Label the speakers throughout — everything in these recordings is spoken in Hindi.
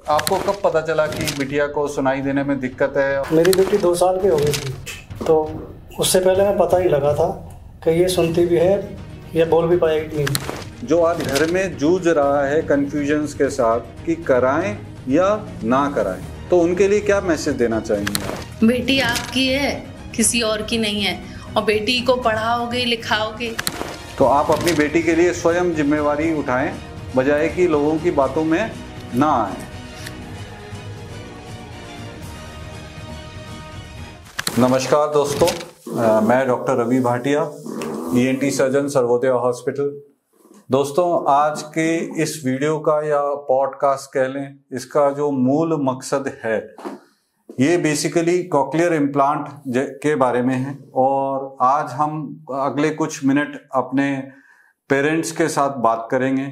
Speaker 1: आपको कब पता चला कि बिटिया को सुनाई देने में दिक्कत है?
Speaker 2: मेरी बेटी 2 साल की हो गई थी, तो उससे पहले मैं पता ही लगा था कि ये सुनती भी है, ये बोल भी पाएगी नहीं।
Speaker 1: जो आज घर में जूझ रहा है कन्फ्यूजन्स के साथ कि कराएं या ना कराएं, तो उनके लिए क्या मैसेज देना चाहेंगे आप?
Speaker 3: बेटी आपकी है, किसी और की नहीं है, और बेटी को पढ़ाओगे लिखाओगे
Speaker 1: तो आप अपनी बेटी के लिए स्वयं जिम्मेवारी उठाएं, बजाय कि लोगों की बातों में ना आए। नमस्कार दोस्तों, मैं doctor Ravi Bhatia, ENT surgeon, Sarvodaya hospital. दोस्तों, आज के इस वीडियो का या पॉडकास्ट कह लें, इसका जो मूल मकसद है ये बेसिकली कॉक्लियर इम्प्लांट के बारे में है। और आज हम अगले कुछ मिनट अपने पेरेंट्स के साथ बात करेंगे।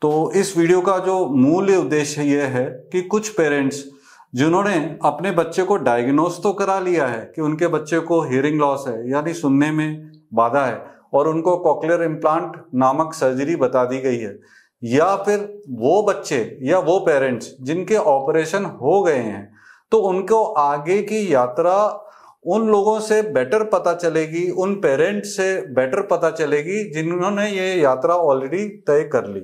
Speaker 1: तो इस वीडियो का जो मूल उद्देश्य ये है कि कुछ पेरेंट्स जिन्होंने अपने बच्चे को डायग्नोस तो करा लिया है कि उनके बच्चे को हियरिंग लॉस है, यानी सुनने में बाधा है, और उनको कॉक्लियर इम्प्लांट नामक सर्जरी बता दी गई है, या फिर वो बच्चे या वो पेरेंट्स जिनके ऑपरेशन हो गए हैं, तो उनको आगे की यात्रा उन लोगों से बेटर पता चलेगी, उन पेरेंट्स से बेटर पता चलेगी जिन्होंने ये यात्रा ऑलरेडी तय कर ली।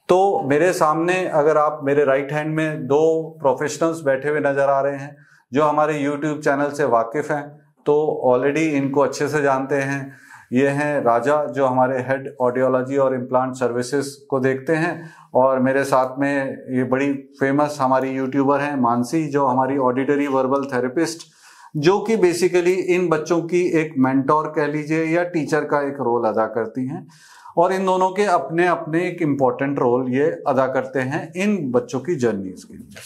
Speaker 1: तो मेरे सामने, अगर आप मेरे राइट हैंड में 2 प्रोफेशनल्स बैठे हुए नजर आ रहे हैं जो हमारे YouTube चैनल से वाकिफ हैं, तो ऑलरेडी इनको अच्छे से जानते हैं। ये हैं राजा, जो हमारे हेड ऑडियोलॉजी और इम्प्लांट सर्विसेज को देखते हैं, और मेरे साथ में ये बड़ी फेमस हमारी यूट्यूबर हैं मानसी, जो हमारी ऑडिटरी वर्बल थेरेपिस्ट, जो कि बेसिकली इन बच्चों की एक मेंटोर कह लीजिए या टीचर का एक रोल अदा करती हैं। और इन दोनों के अपने अपने एक इम्पॉर्टेंट रोल ये अदा करते हैं इन बच्चों की जर्नीज के लिए।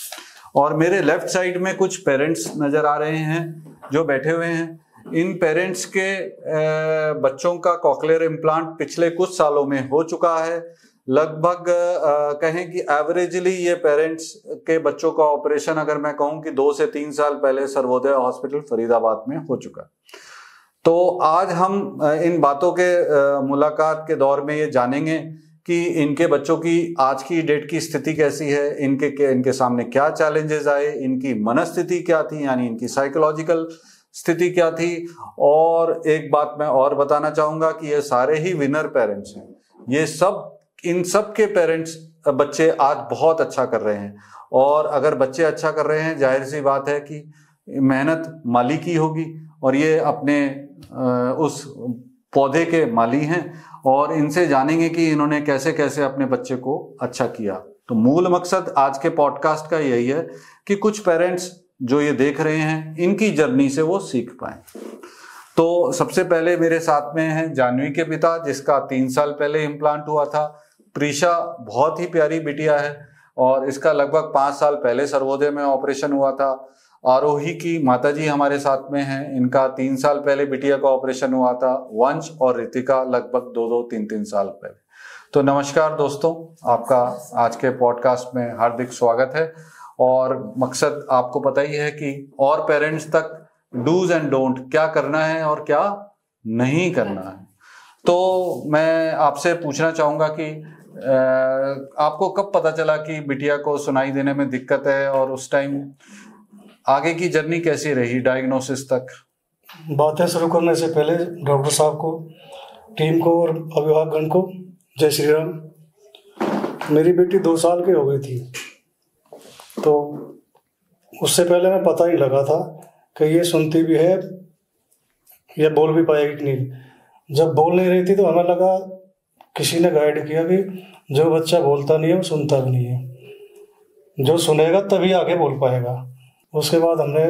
Speaker 1: और मेरे लेफ्ट साइड में कुछ पेरेंट्स नजर आ रहे हैं जो बैठे हुए हैं। इन पेरेंट्स के बच्चों का कॉक्लियर इम्प्लांट पिछले कुछ सालों में हो चुका है। लगभग कहें कि एवरेजली ये पेरेंट्स के बच्चों का ऑपरेशन, अगर मैं कहूँ कि 2 से 3 साल पहले सर्वोदय हॉस्पिटल फरीदाबाद में हो चुका है। तो आज हम इन बातों के मुलाकात के दौर में ये जानेंगे कि इनके बच्चों की आज की डेट की स्थिति कैसी है, इनके सामने क्या चैलेंजेस आए, इनकी मनस्थिति क्या थी, यानी इनकी साइकोलॉजिकल स्थिति क्या थी। और एक बात मैं और बताना चाहूंगा कि ये सारे ही विनर पेरेंट्स हैं। ये सब, इन सब के पेरेंट्स बच्चे आज बहुत अच्छा कर रहे हैं। और अगर बच्चे अच्छा कर रहे हैं, जाहिर सी बात है कि मेहनत माली की होगी, और ये अपने उस पौधे के माली हैं। और इनसे जानेंगे कि इन्होंने कैसे कैसे अपने बच्चे को अच्छा किया। तो मूल मकसद आज के पॉडकास्ट का यही है कि कुछ पेरेंट्स जो ये देख रहे हैं, इनकी जर्नी से वो सीख पाए। तो सबसे पहले मेरे साथ में है जानवी के पिता, जिसका 3 साल पहले इम्प्लांट हुआ था। प्रीशा बहुत ही प्यारी बिटिया है, और इसका लगभग 5 साल पहले सर्वोदय में ऑपरेशन हुआ था। आरोही की माताजी हमारे साथ में हैं, इनका 3 साल पहले बिटिया का ऑपरेशन हुआ था। वंश और रितिका लगभग 2-2, 3-3 साल पहले। तो नमस्कार दोस्तों, आपका आज के पॉडकास्ट में हार्दिक स्वागत है। और मकसद आपको पता ही है कि और पेरेंट्स तक डूज एंड डोंट, क्या करना है और क्या नहीं करना है। तो मैं आपसे पूछना चाहूंगा कि आपको कब पता चला कि बिटिया को सुनाई देने में दिक्कत है, और उस टाइम आगे की जर्नी कैसी रही डायग्नोसिस तक?
Speaker 2: बातें शुरू करने से पहले डॉक्टर साहब को, टीम को और अभिभावकगण को जय श्री राम। मेरी बेटी 2 साल की हो गई थी, तो उससे पहले मैं पता ही लगा था कि ये सुनती भी है, ये बोल भी पाएगी कि नहीं। जब बोल नहीं रही थी तो हमें लगा, किसी ने गाइड किया कि जो बच्चा बोलता नहीं है वो सुनता भी नहीं है, जो सुनेगा तभी आगे बोल पाएगा। उसके बाद हमने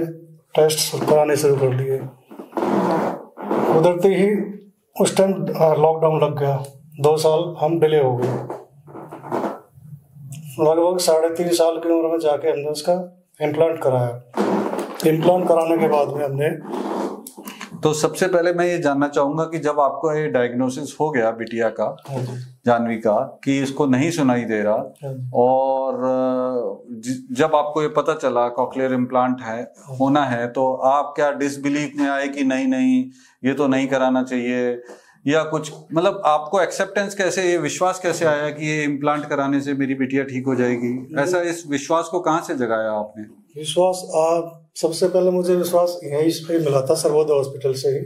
Speaker 2: टेस्ट कराने शुरू कर दिए। कुदरती ही उस टाइम लॉकडाउन लग गया, 2 साल हम डिले हो गए। लगभग 3.5 साल की उम्र में जाके हमने उसका इम्प्लांट कराया। इम्प्लांट कराने के बाद में हमने,
Speaker 1: तो सबसे पहले मैं ये जानना चाहूंगा कि जब आपको ये डायग्नोसिस हो गया बिटिया का, जानवी का, कि इसको नहीं सुनाई दे रहा, और जब आपको ये पता चला कॉक्लियर इम्प्लांट है, होना है, तो आप क्या डिसबिलीफ में आए कि नहीं ये तो नहीं कराना चाहिए, या कुछ, मतलब आपको एक्सेप्टेंस कैसे, ये विश्वास कैसे आया कि ये इम्प्लांट कराने से मेरी बिटिया ठीक हो जाएगी? ऐसा इस विश्वास को कहाँ से जगाया आपने?
Speaker 2: विश्वास सबसे पहले मुझे विश्वास यहीं पे मिला था, सर्वोदय हॉस्पिटल से ही।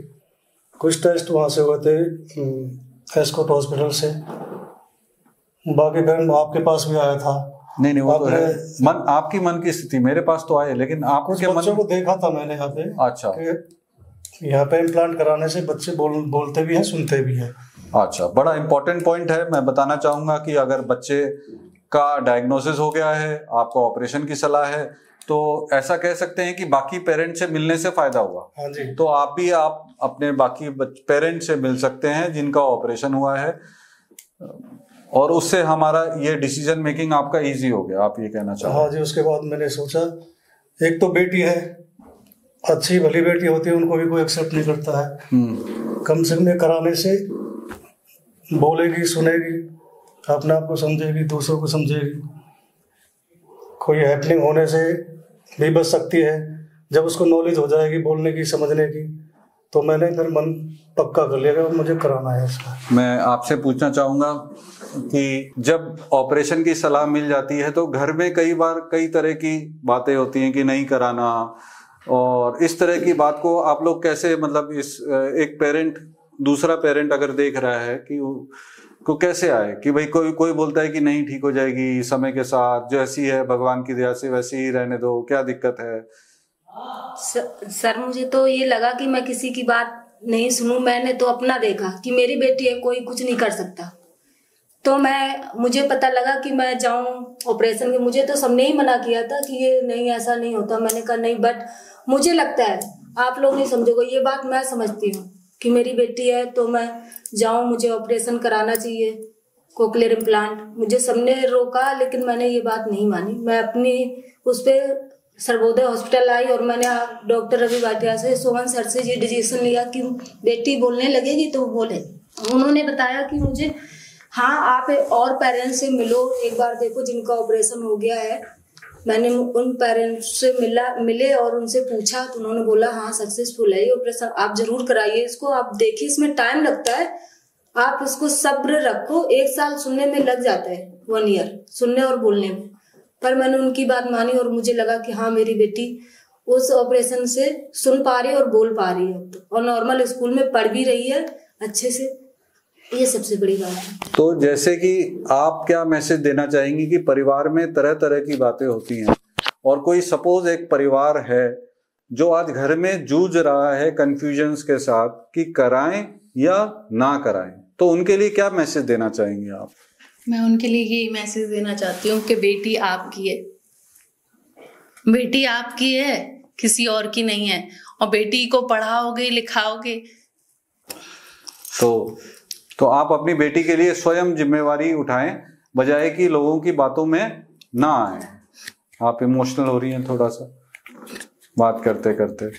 Speaker 2: कुछ टेस्ट वहाँ से हुए थे, एस्कॉट हॉस्पिटल से। बाकी फिर आपके पास भी आया था।
Speaker 1: नहीं वो तो है, मन आपकी मन की स्थिति मेरे पास तो आए, लेकिन आपके
Speaker 2: बच्चों
Speaker 1: मन
Speaker 2: को देखा था मैंने यहाँ पे।
Speaker 1: अच्छा,
Speaker 2: यहाँ पे इम्प्लांट कराने से बच्चे बोलते भी हैं, सुनते भी हैं।
Speaker 1: अच्छा, बड़ा इंपॉर्टेंट पॉइंट है। मैं बताना चाहूंगा कि अगर बच्चे का डायग्नोसिस हो गया है, आपको ऑपरेशन की सलाह है, तो ऐसा कह सकते हैं कि बाकी पेरेंट से मिलने से फायदा हुआ।
Speaker 2: हाँ जी।
Speaker 1: तो आप अपने बाकी पेरेंट से मिल सकते हैं जिनका ऑपरेशन हुआ है, और उससे हमारा ये डिसीजन मेकिंग आपका इजी हो गया, आप ये कहना चाहते हैं?
Speaker 2: हाँ जी। उसके बाद मैंने सोचा, एक तो बेटी है, अच्छी भली बेटी होती है, उनको भी कोई एक्सेप्ट नहीं करता है। कम से कम कराने से बोलेगी, सुनेगी, अपने आप को समझेगी, दूसरों को समझेगी, कोई हैपनिंग होने से भी बच सकती है। जब उसको नॉलेज हो जाएगी बोलने की, समझने की, तो मैंने फिर मन पक्का कर लिया कि मुझे कराना है इसका।
Speaker 1: मैं आपसे पूछना चाहूंगा कि जब ऑपरेशन की सलाह मिल जाती है तो घर में कई बार कई तरह की बातें होती हैं कि नहीं कराना, और इस तरह की बात को आप लोग कैसे, मतलब इस एक पेरेंट दूसरा पेरेंट अगर देख रहा है कि को कैसे आए कि भाई कोई बोलता है कि नहीं ठीक हो जाएगी समय के साथ, जैसी है भगवान की दया से वैसी ही रहने दो, क्या दिक्कत है?
Speaker 4: सर मुझे तो ये लगा कि मैं किसी की बात नहीं सुनूं। मैंने तो अपना देखा कि मेरी बेटी है, कोई कुछ नहीं कर सकता। तो मुझे पता लगा कि मैं जाऊं ऑपरेशन के। मुझे तो सबने ही मना किया था कि ये नहीं, ऐसा नहीं होता। मैंने कहा नहीं, बट मुझे लगता है आप लोग नहीं समझोगे, ये बात मैं समझती हूँ कि मेरी बेटी है तो मैं जाऊं, मुझे ऑपरेशन कराना चाहिए, कोक्लियर इम्प्लांट। मुझे सबने रोका, लेकिन मैंने ये बात नहीं मानी। मैं अपनी उस पर सर्वोदय हॉस्पिटल आई और मैंने डॉक्टर रवि भाटिया से, सोहन सर से ये डिसीजन लिया कि बेटी बोलने लगेगी तो बोले। उन्होंने बताया कि मुझे, हाँ आप और पेरेंट्स से मिलो, एक बार देखो जिनका ऑपरेशन हो गया है। मैंने उन पेरेंट्स से मिले और उनसे पूछा तो उन्होंने बोला हाँ सक्सेसफुल है ये ऑपरेशन, आप जरूर कराइए इसको। आप देखिए इसमें टाइम लगता है, आप इसको सब्र रखो। 1 साल सुनने में लग जाता है, 1 ईयर सुनने और बोलने में। पर मैंने उनकी बात मानी और मुझे लगा कि हाँ मेरी बेटी उस ऑपरेशन से सुन पा रही है और बोल पा रही है, और नॉर्मल स्कूल में पढ़ भी रही है अच्छे से। ये सबसे बड़ी बात है।
Speaker 1: तो जैसे कि आप क्या मैसेज देना चाहेंगी कि परिवार में तरह तरह की बातें होती हैं, और कोई सपोज एक परिवार है जो आज घर में जूझ रहा है कंफ्यूजन्स के साथ कि कराएं या ना कराएं, तो उनके लिए क्या मैसेज देना चाहेंगी आप?
Speaker 3: मैं उनके लिए यही मैसेज देना चाहती हूँ कि बेटी आपकी है, बेटी आपकी है, किसी और की नहीं है। और बेटी को पढ़ाओगे लिखाओगे
Speaker 1: तो आप अपनी बेटी के लिए स्वयं जिम्मेवारी उठाएं, बजाय कि लोगों की बातों में ना आए। आप इमोशनल हो रही हैं थोड़ा सा बात करते करते।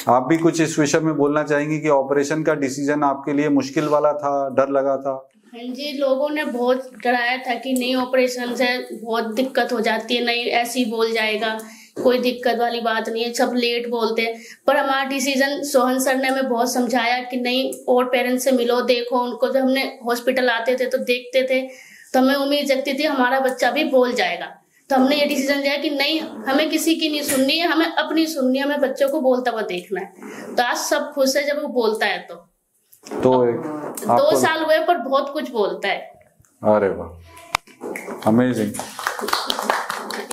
Speaker 1: आप भी कुछ इस विषय में बोलना चाहेंगी कि ऑपरेशन का डिसीजन आपके लिए मुश्किल वाला था, डर लगा था?
Speaker 5: हाँ जी, लोगों ने बहुत डराया था कि नहीं ऑपरेशन से बहुत दिक्कत हो जाती है, नहीं ऐसे ही बोल जाएगा, कोई दिक्कत वाली बात नहीं है, सब लेट बोलते हैं। पर हमारा डिसीजन सोहन सर ने हमें बहुत समझाया कि नहीं और पेरेंट्स से मिलो, देखो उनको। जब हमने हॉस्पिटल आते थे तो देखते थे तो हमें उम्मीद जगती थी हमारा बच्चा भी बोल जाएगा। तो हमने ये डिसीजन लिया कि नहीं, हमें किसी की नहीं सुननी है, हमें अपनी सुननी है, हमें बच्चों को बोलता हुआ देखना है। तो आज सब खुश है जब वो बोलता है। तो 2 साल हुए पर बहुत कुछ बोलता है।
Speaker 1: अरे वाह, अमेजिंग।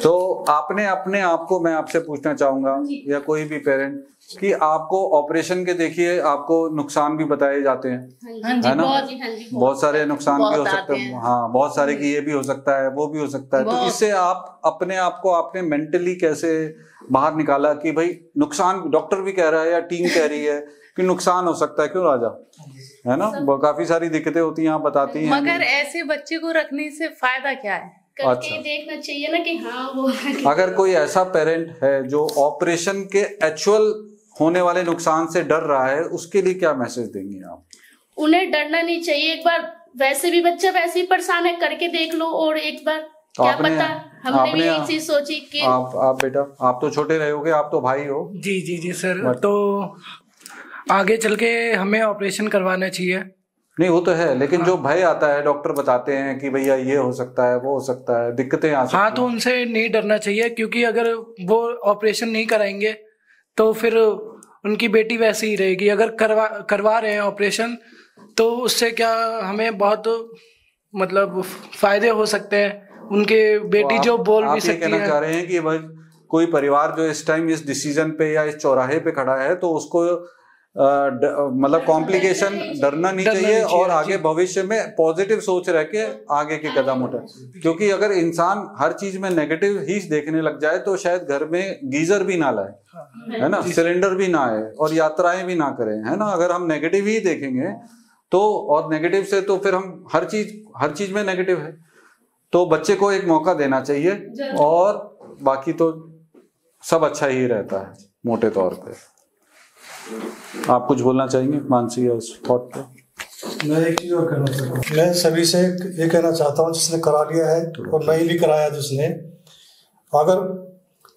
Speaker 1: तो आपने अपने आप को, मैं आपसे पूछना चाहूंगा या कोई भी पेरेंट, कि आपको ऑपरेशन के देखिए आपको नुकसान भी बताए जाते हैं, है ना? बहुत सारे नुकसान भी हो सकते हैं। हाँ, बहुत सारे कि ये भी हो सकता है, वो भी हो सकता है। तो इससे आप अपने आप को आपने मेंटली कैसे बाहर निकाला कि भाई नुकसान, डॉक्टर भी कह रहा है या टीम कह रही है कि नुकसान हो सकता है, क्यों राजा, है ना? काफी सारी दिक्कतें होती हैं, आप बताती हैं।
Speaker 3: मगर ऐसे बच्चे को रखने से फायदा क्या है?
Speaker 5: करके देखना चाहिए ना कि हाँ वो।
Speaker 1: अगर कोई ऐसा पेरेंट है जो ऑपरेशन के एक्चुअल होने वाले नुकसान से डर रहा है, उसके लिए क्या मैसेज देंगे आप?
Speaker 5: उन्हें डरना नहीं चाहिए। एक बार वैसे भी बच्चा वैसे ही परेशान है, करके देख लो। और एक बार
Speaker 1: तो
Speaker 5: क्या पता, हमने भी यही चीज सोची कि
Speaker 1: आप बेटा, आप तो छोटे रहे होगे, आप तो भाई हो।
Speaker 6: जी सर। तो आगे चल के हमें ऑपरेशन करवाना चाहिए,
Speaker 1: नहीं वो तो है, लेकिन जो भय आता है, डॉक्टर बताते हैं कि भैया ये हो सकता है, वो हो सकता है, दिक्कतें आ सकती हैं।
Speaker 2: हाँ, तो उनसे नहीं डरना चाहिए, क्योंकि अगर वो ऑपरेशन नहीं कराएंगे तो फिर उनकी बेटी वैसे ही रहेगी। अगर करवा रहे हैं ऑपरेशन तो उससे क्या हमें बहुत मतलब फायदे हो सकते हैं। उनके बेटी
Speaker 1: तो
Speaker 2: जो बोल भी
Speaker 1: आप ये
Speaker 2: सकती
Speaker 1: कहना
Speaker 2: है।
Speaker 1: चाह रहे हैं कि भाई कोई परिवार जो इस टाइम इस डिसीजन पे या इस चौराहे पे खड़ा है तो उसको मतलब कॉम्प्लिकेशन डरना नहीं चाहिए और आगे भविष्य में पॉजिटिव सोच रह के आगे के कदम उठाए। क्योंकि अगर इंसान हर चीज में नेगेटिव ही देखने लग जाए तो शायद घर में गीजर भी ना लाए, है ना, सिलेंडर भी ना आए और यात्राएं भी ना करें, है ना। अगर हम नेगेटिव ही देखेंगे तो, और नेगेटिव से तो फिर हम हर चीज में नेगेटिव है। तो बच्चे को एक मौका देना चाहिए और बाकी तो सब अच्छा ही रहता है मोटे तौर पे। आप कुछ बोलना चाहेंगे मानसी या उस थॉट पे?
Speaker 2: मैं एक चीज और कहना चाहता हूँ, मैं सभी से ये कहना चाहता हूँ जिसने करा लिया है और नहीं भी कराया जिसने, अगर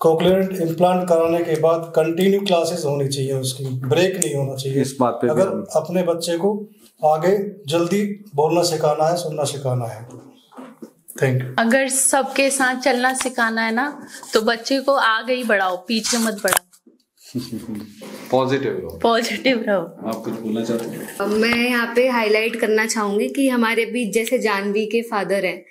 Speaker 2: कोक्लियर इम्प्लांट कराने के बाद कंटिन्यू क्लासेस होनी चाहिए, उसकी ब्रेक नहीं होना चाहिए।
Speaker 1: इस बात पे
Speaker 2: अगर अपने बच्चे को आगे जल्दी बोलना सिखाना है, सुनना सिखाना है। Thank you.
Speaker 3: अगर सबके साथ चलना सिखाना है ना तो बच्चे को आगे ही बढ़ाओ, पीछे मत बढ़ाओ। पॉजिटिव रहो।
Speaker 1: आप कुछ बोलना चाहते हैं?
Speaker 4: मैं यहाँ पे हाईलाइट करना चाहूंगी कि हमारे बीच जैसे जानवी के फादर हैं,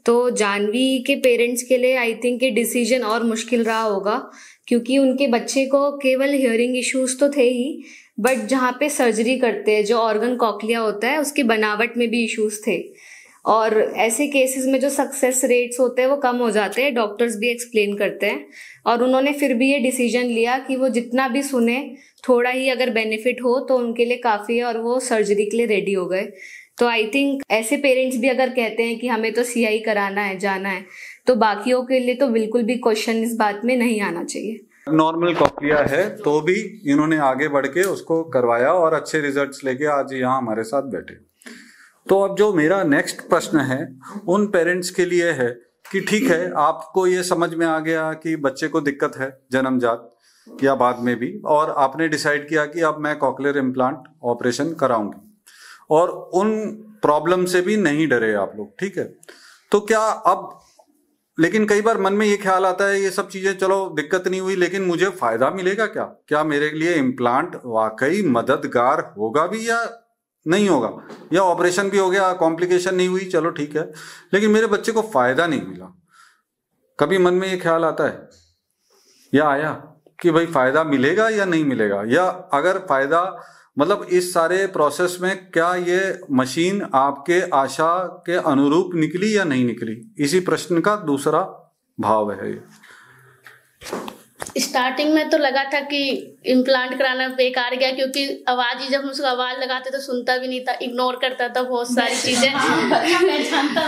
Speaker 4: तो जानवी के पेरेंट्स के लिए आई थिंक ये डिसीजन और मुश्किल रहा होगा, क्योंकि उनके बच्चे को केवल हियरिंग इश्यूज तो थे ही, बट जहाँ पे सर्जरी करते हैं जो ऑर्गन कॉक्लिया होता है उसकी बनावट में भी इश्यूज थे। और ऐसे केसेस में जो सक्सेस रेट्स होते हैं वो कम हो जाते हैं, डॉक्टर्स भी एक्सप्लेन करते हैं। और उन्होंने फिर भी ये डिसीजन लिया कि वो जितना भी सुने, थोड़ा ही अगर बेनिफिट हो तो उनके लिए काफ़ी है, और वो सर्जरी के लिए रेडी हो गए। तो आई थिंक ऐसे पेरेंट्स भी अगर कहते हैं कि हमें तो सीआई कराना है, जाना है, तो बाकियों के लिए तो बिल्कुल भी क्वेश्चन इस बात में नहीं आना चाहिए।
Speaker 1: नॉर्मल कॉक्लिया है तो भी इन्होंने आगे बढ़ के उसको करवाया और अच्छे रिजल्ट्स लेके आज यहाँ हमारे साथ बैठे। तो अब जो मेरा नेक्स्ट प्रश्न है उन पेरेंट्स के लिए है कि ठीक है, आपको ये समझ में आ गया कि बच्चे को दिक्कत है जन्मजात या बाद में भी, और आपने डिसाइड किया कि अब मैं कॉक्लियर इम्प्लांट ऑपरेशन कराऊंगी और उन प्रॉब्लम से भी नहीं डरे आप लोग, ठीक है। तो क्या अब, लेकिन कई बार मन में ये ख्याल आता है ये सब चीजें चलो दिक्कत नहीं हुई, लेकिन मुझे फायदा मिलेगा क्या मेरे लिए इम्प्लांट वाकई मददगार होगा भी या नहीं होगा, या ऑपरेशन भी हो गया, कॉम्प्लिकेशन नहीं हुई, चलो ठीक है, लेकिन मेरे बच्चे को फायदा नहीं मिला। कभी मन में ये ख्याल आता है या आया कि भाई फायदा मिलेगा या नहीं मिलेगा, या अगर फायदा मतलब इस सारे प्रोसेस में क्या ये मशीन आपके आशा के अनुरूप निकली या नहीं निकली? इसी प्रश्न का दूसरा भाव है ये।
Speaker 5: स्टार्टिंग में तो लगा था कि इम्प्लांट कराना बेकार गया, क्योंकि आवाज ही, जब हम उसको आवाज लगाते तो सुनता भी नहीं था, इग्नोर करता था बहुत सारी चीजें, पहचानता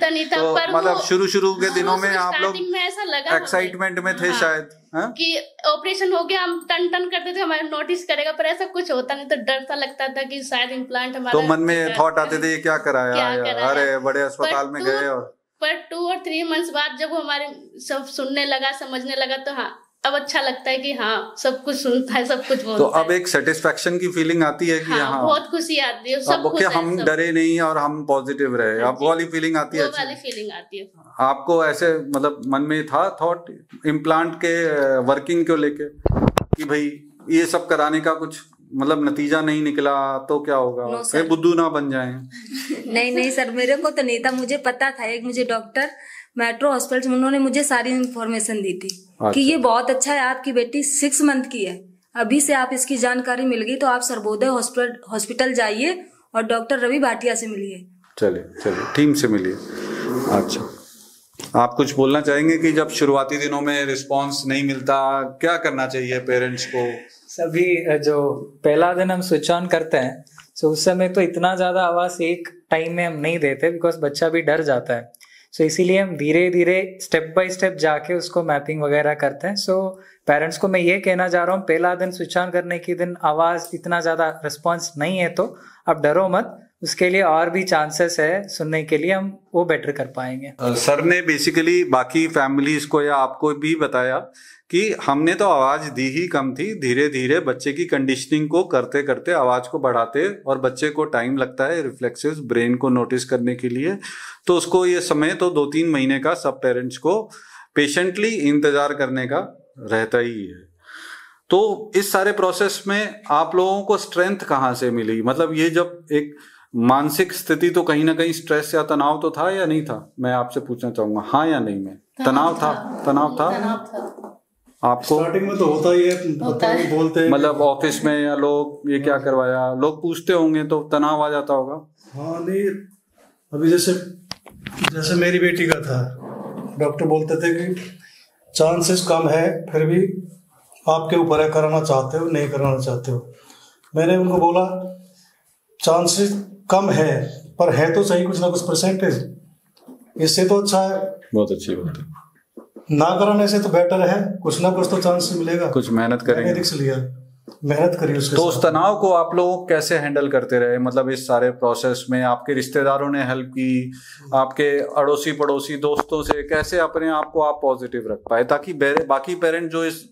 Speaker 5: नहीं था।
Speaker 1: तो
Speaker 5: पर
Speaker 1: मतलब शुरू के दिनों में आप लोग
Speaker 5: में ऐसा लगा
Speaker 1: एक्साइटमेंट में थे शायद, हाँ? कि
Speaker 5: ऑपरेशन हो गया, हम टन टन करते थे, हमारा नोटिस करेगा, पर ऐसा कुछ होता नहीं, तो डर सा लगता था कि शायद इम्प्लांट हमारा।
Speaker 1: तो मन में थॉट आते थे क्या कराया, अरे बड़े अस्पताल में गए। और
Speaker 5: पर 2 और 3 मंथ्स बाद जब हमारे सब सुनने लगा, समझने लगा, तो हाँ अब अच्छा लगता है कि हाँ सब कुछ सुनता है, सब कुछ बोलता
Speaker 1: तो अब एक सेटिस्फेक्शन की फीलिंग आती है कि हाँ
Speaker 5: बहुत खुशी आती है, सब
Speaker 1: क्या हम डरे नहीं और हम पॉजिटिव रहे, अब वो वाली फीलिंग आती है।
Speaker 5: वो वाली फीलिंग आती है।
Speaker 1: आपको ऐसे मतलब मन में था थॉट इम्प्लांट के वर्किंग को लेके कि भाई ये सब कराने का कुछ मतलब नतीजा नहीं निकला तो क्या होगा, कहीं बुद्धू ना बन जाए?
Speaker 4: नहीं सर, मेरे को तो नहीं था, मुझे पता था। एक मुझे डॉक्टर मेट्रो हॉस्पिटल में उन्होंने मुझे सारी इन्फॉर्मेशन दी थी कि ये बहुत अच्छा है, आपकी बेटी 6 मंथ की है, अभी से आप इसकी जानकारी मिल गई तो आप सर्वोदय हॉस्पिटल जाइए और डॉक्टर रवि भाटिया से मिलिए।
Speaker 1: चलिए टीम से मिलिए। अच्छा, आप कुछ बोलना चाहेंगे कि जब शुरुआती दिनों में रिस्पांस नहीं मिलता, क्या करना चाहिए पेरेंट्स को?
Speaker 6: सभी जो पहला दिन हम स्विच ऑन करते हैं तो उस समय तो इतना ज़्यादा आवाज़ एक टाइम में हम नहीं देते, बिकॉज बच्चा भी डर जाता है। सो इसीलिए हम धीरे धीरे स्टेप बाय स्टेप जाके उसको मैपिंग वगैरह करते हैं। सो पेरेंट्स को मैं ये कहना चाह रहा हूँ, पहला दिन स्विच ऑन करने के दिन आवाज़ इतना ज़्यादा रिस्पॉन्स नहीं है तो आप डरो मत, उसके लिए और भी चांसेस है सुनने के लिए, हम वो बेटर कर पाएंगे।
Speaker 1: सर ने बेसिकली बाकी फैमिलीज को या आपको भी बताया कि हमने तो आवाज दी ही कम थी, धीरे धीरे बच्चे की कंडीशनिंग को करते करते आवाज को बढ़ाते, और बच्चे को टाइम लगता है रिफ्लेक्सेस ब्रेन को नोटिस करने के लिए, तो उसको ये समय तो 2-3 महीने का सब पेरेंट्स को पेशेंटली इंतजार करने का रहता ही है। तो इस सारे प्रोसेस में आप लोगों को स्ट्रेंथ कहाँ से मिली? मतलब ये जब एक मानसिक स्थिति, तो कहीं ना कहीं स्ट्रेस या तनाव तो था या नहीं था, मैं आपसे पूछना चाहूंगा, हाँ या नहीं में? तनाव था। आपको
Speaker 2: स्टार्टिंग में तो होता ही है, बोलते हैं
Speaker 1: मतलब ऑफिस में या लोग ये क्या करवाया, लोग पूछते होंगे तो तनाव आ जाता होगा।
Speaker 2: हाँ नहीं, अभी जैसे मेरी बेटी का था, डॉक्टर बोलते थे कि चांसेस कम है, फिर भी आपके ऊपर है, कराना चाहते हो नहीं कराना चाहते हो। मैंने उनको बोला चांसेस कम है, पर है तो सही कुछ ना कुछ परसेंटेज, इससे तो अच्छा है।
Speaker 1: बहुत अच्छी बात है,
Speaker 2: ना कराने से तो बेटर है, कुछ ना कुछ तो चांस मिलेगा,
Speaker 1: कुछ मेहनत करेंगे।
Speaker 2: रिस्क लिया, मेहनत करी उसके
Speaker 1: तो
Speaker 2: साथ।
Speaker 1: उस तनाव को आप लोग कैसे हैंडल करते रहे? मतलब इस सारे प्रोसेस में आपके रिश्तेदारों ने हेल्प की, आपके अड़ोसी पड़ोसी दोस्तों से कैसे अपने आप को आप पॉजिटिव रख पाए, ताकि बाकी पेरेंट जो इस